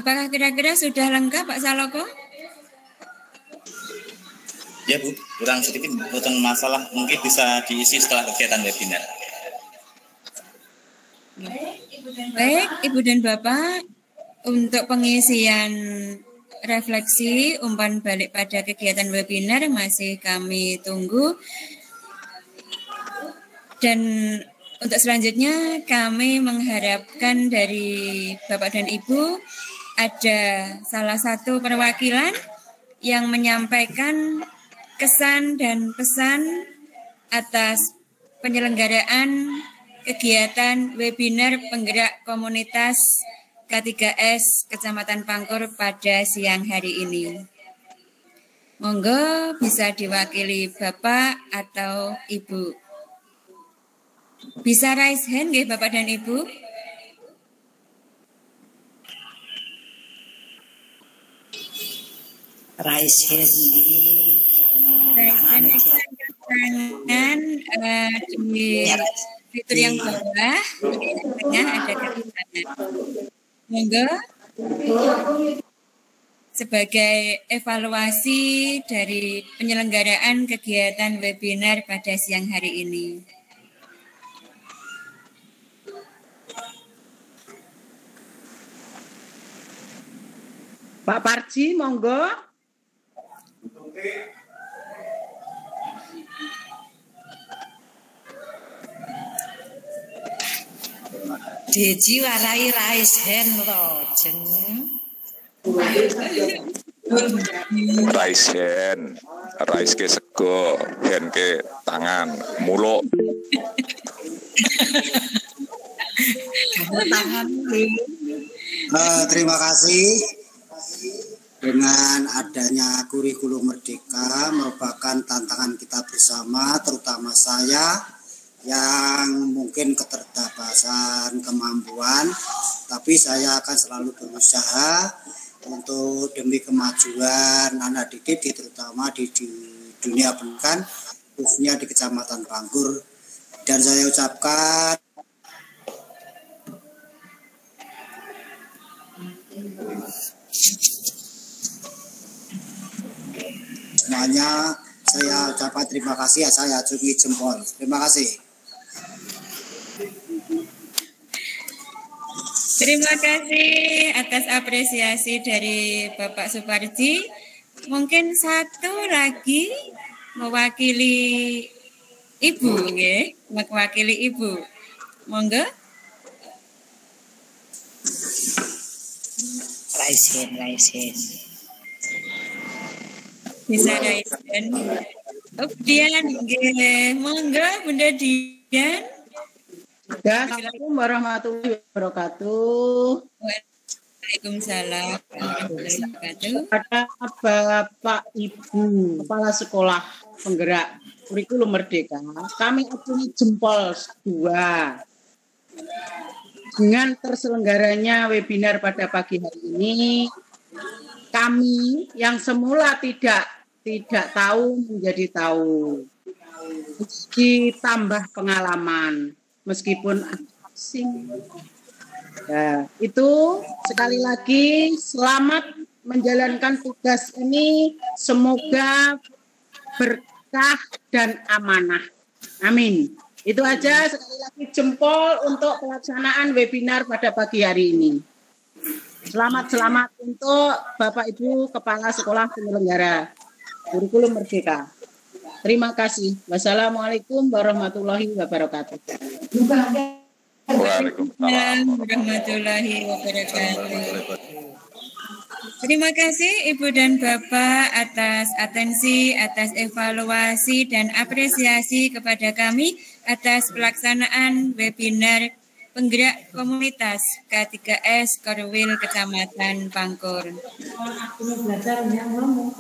Apakah kira-kira sudah lengkap Pak Saloko? Ya Bu, kurang sedikit bukan masalah, mungkin bisa diisi setelah kegiatan webinar. Baik, Ibu dan Bapak, untuk pengisian refleksi umpan balik pada kegiatan webinar masih kami tunggu. Dan untuk selanjutnya kami mengharapkan dari Bapak dan Ibu ada salah satu perwakilan yang menyampaikan kesan dan pesan atas penyelenggaraan kegiatan webinar penggerak komunitas K3S Kecamatan Pangkur pada siang hari ini. Monggo bisa diwakili Bapak atau Ibu. Bisa raise hand nggih Bapak dan Ibu? Raise hand. Raise hand. tangan di fitur yang bawah, di tengah ada kaki tangan. Monggo. Sebagai evaluasi dari penyelenggaraan kegiatan webinar pada siang hari ini. Pak Parji, monggo. Deji warai rais hand lo jeng. Rice hand, rice ke sego, hand ke tangan, muluk. Terima kasih. Dengan adanya kurikulum Merdeka merupakan tantangan kita bersama, terutama saya yang mungkin keterbatasan kemampuan, tapi saya akan selalu berusaha untuk demi kemajuan anak didik, terutama di dunia pendidikan, khususnya di Kecamatan Pangkur. Dan saya ucapkan semuanya, saya ucapkan terima kasih, saya acungi jempol. Terima kasih. Terima kasih atas apresiasi dari Bapak Suparji. Mungkin satu lagi mewakili Ibu, ya, mewakili Ibu. Monggo. Raisen. Bisa Raisen. Dian, monggo Bunda Dian. Assalamualaikum warahmatullahi wabarakatuh. Waalaikumsalam warahmatullahi wabarakatuh. Kepada Bapak Ibu Kepala Sekolah Penggerak Kurikulum Merdeka, kami acungi jempol 2 dengan terselenggaranya webinar pada pagi hari ini. Kami yang semula tidak tahu menjadi tahu, ditambah pengalaman. Meskipun asing. Nah, itu sekali lagi selamat menjalankan tugas ini. Semoga berkah dan amanah. Amin. Itu aja, sekali lagi jempol untuk pelaksanaan webinar pada pagi hari ini. Selamat untuk Bapak Ibu Kepala Sekolah Penyelenggara Kurikulum Merdeka. Terima kasih. Wassalamualaikum warahmatullahi wabarakatuh. Waalaikumsalam warahmatullahi wabarakatuh. Terima kasih Ibu dan Bapak atas atensi, atas evaluasi dan apresiasi kepada kami atas pelaksanaan webinar Penggerak Komunitas K3S Korwil Kecamatan Pangkur.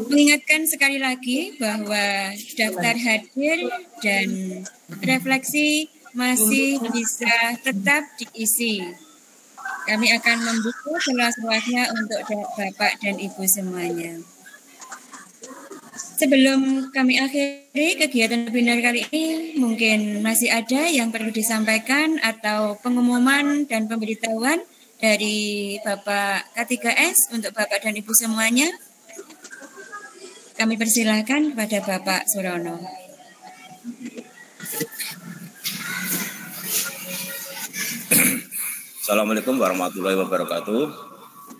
Mengingatkan sekali lagi bahwa daftar hadir dan refleksi masih bisa tetap diisi. Kami akan membuka seluas-luasnya untuk Bapak dan Ibu semuanya. Sebelum kami akhiri kegiatan webinar kali ini, mungkin masih ada yang perlu disampaikan atau pengumuman dan pemberitahuan dari Bapak K3S untuk Bapak dan Ibu semuanya. Kami persilahkan kepada Bapak Surono. Assalamualaikum warahmatullahi wabarakatuh.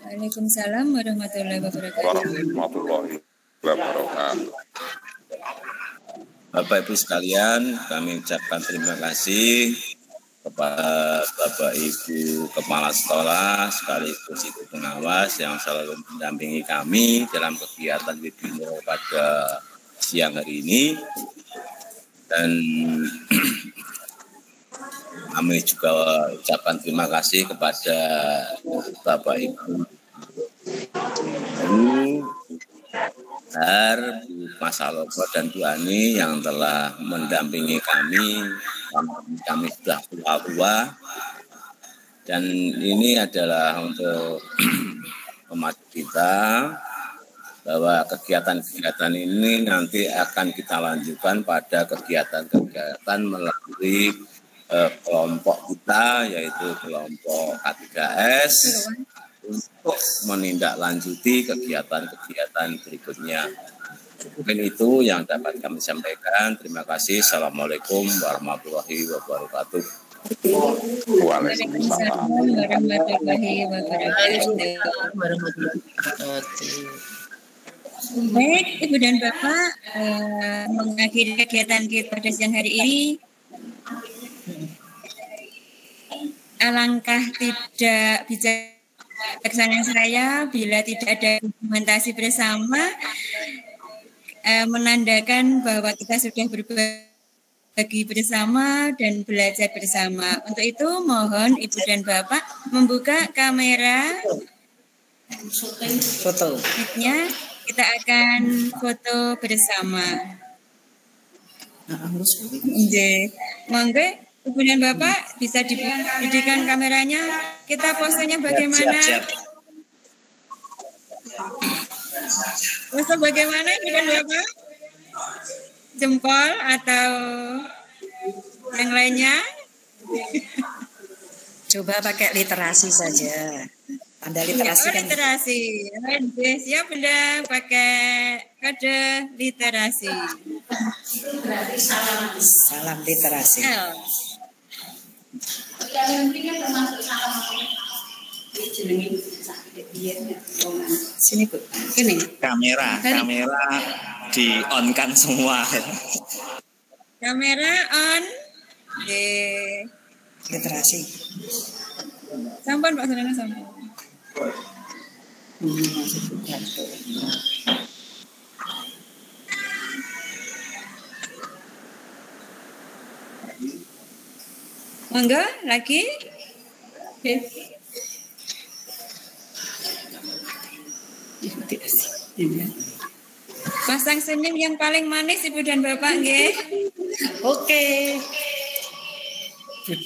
Waalaikumsalam warahmatullahi wabarakatuh. Warahmatullahi wabarakatuh. Bapak Ibu sekalian, kami ucapkan terima kasih kepada Bapak Ibu Kepala Sekolah sekaligus Ibu Pengawas yang selalu mendampingi kami dalam kegiatan webinar pada siang hari ini. Dan kami juga ucapkan terima kasih kepada Bapak Ibu Bu Mas Aloko dan Bu Ani yang telah mendampingi kami sudah tua, dan ini adalah untuk memacu kita bahwa kegiatan-kegiatan ini nanti akan kita lanjutkan pada kegiatan-kegiatan melalui kelompok kita, yaitu kelompok K3S, untuk menindaklanjuti kegiatan-kegiatan berikutnya. Mungkin itu yang dapat kami sampaikan. Terima kasih. Assalamualaikum warahmatullahi wabarakatuh. Waalaikumsalam warahmatullahi wabarakatuh. Baik, Ibu dan Bapak, mengakhiri kegiatan kita pada siang hari ini, alangkah tidak bijaksana saya bila tidak ada dokumentasi bersama, menandakan bahwa kita sudah berbagi bersama dan belajar bersama. Untuk itu mohon Ibu dan Bapak membuka kamera foto. Kita akan foto bersama. Monggo Ibu dan Bapak bisa didirikan kameranya. Kita posenya bagaimana? Pose bagaimana Ibu dan Bapak? Jempol atau yang lainnya? Coba pakai literasi saja. Tanda literasi kan. Literasi. Siap Bunda, pakai kode literasi. Salam literasi. Sini Bu. Ini. Kamera di on kan semua. Kamera on. Literasi. Sampun Pak Sarana sampun. Monggo lagi. Pasang senyum yang paling manis Ibu dan Bapak nggih. Oke.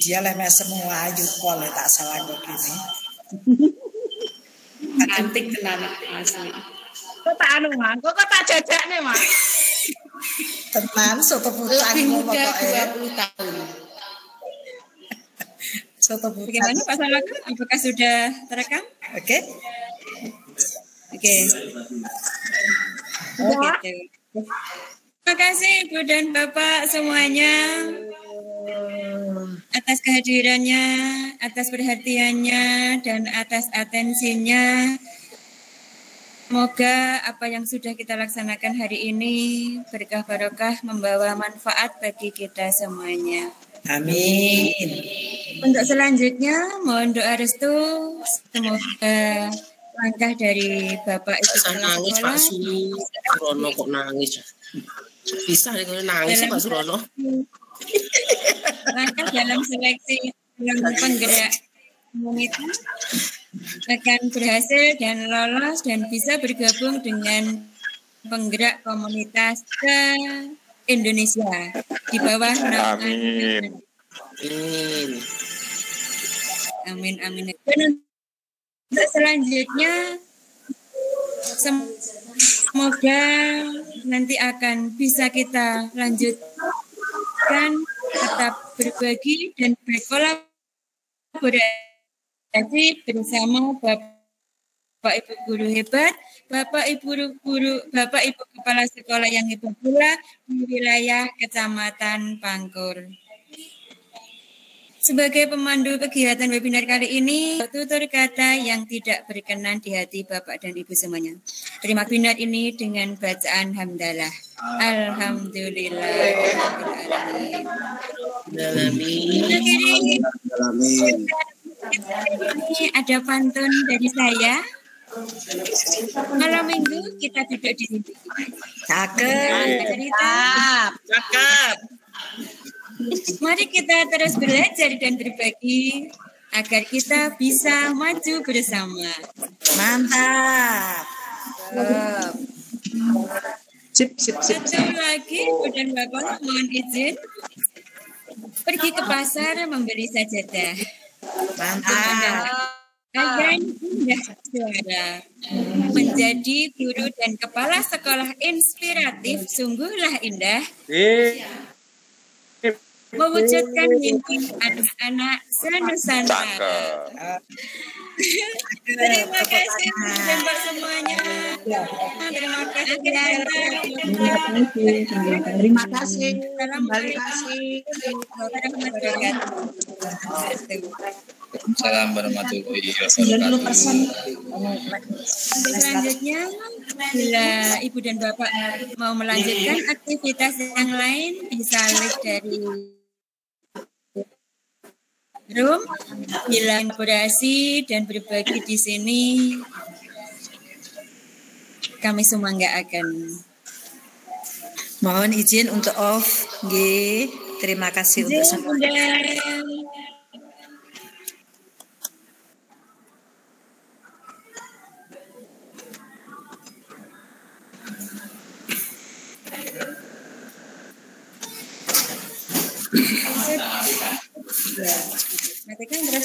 Dia lemes semua yukol tak salah kok gini. Cantik tenan asli. Kok tak anu Mas, kok tak jajakne Mas. Tenan soto putang muda 20 tahun. Soto putang. Bagaimana Pak Salaku? Apakah sudah terekam? Oke. Oke. Terima kasih Ibu dan Bapak semuanya atas kehadirannya, atas perhatiannya, dan atas atensinya. Semoga apa yang sudah kita laksanakan hari ini berkah barokah membawa manfaat bagi kita semuanya. Amin. Untuk selanjutnya mohon doa restu, semoga langkah dari Bapak Ibu nangis Pak Surono kok nangis. Bisa nangis Pak Surono. Langkah dalam seleksi penggerak komunitas akan berhasil dan lolos dan bisa bergabung dengan penggerak komunitas ke Indonesia di bawah Amin. Amin. Amin. Dan untuk selanjutnya semoga nanti akan bisa kita lanjutkan, tetap berbagi dan berkolaborasi bersama Bapak Ibu guru hebat, Bapak Ibu kepala sekolah yang hebat pula di wilayah Kecamatan Pangkur. Sebagai pemandu kegiatan webinar kali ini, tutur kata yang tidak berkenan di hati Bapak dan Ibu semuanya. Terima webinar ini dengan bacaan hamdalah. Alhamdulillah. Amin. Ini ada pantun dari saya. Malam minggu kita duduk di sini. Cakep. Mari kita terus belajar dan berbagi agar kita bisa maju bersama. Mantap. Sip. Satu lagi, Ibu dan Bapak mohon izin pergi ke pasar membeli sajadah. Mantap. Ayan Indah Suara menjadi guru dan kepala sekolah inspiratif, sungguhlah indah mewujudkan mimpi anak-anak senusantara. Terima kasih Mbak semuanya. Terima kasih. Terima kasih. Terima kasih. Salam warahmatullahi wabarakatuh. Selanjutnya, bila Ibu dan Bapak mau melanjutkan aktivitas yang lain, bisa lihat dari room, bilang kolaborasi dan berbagi di sini. Kami semua nggak akan. Mohon izin untuk off. Nggih, terima kasih untuk semuanya. Matikan terus.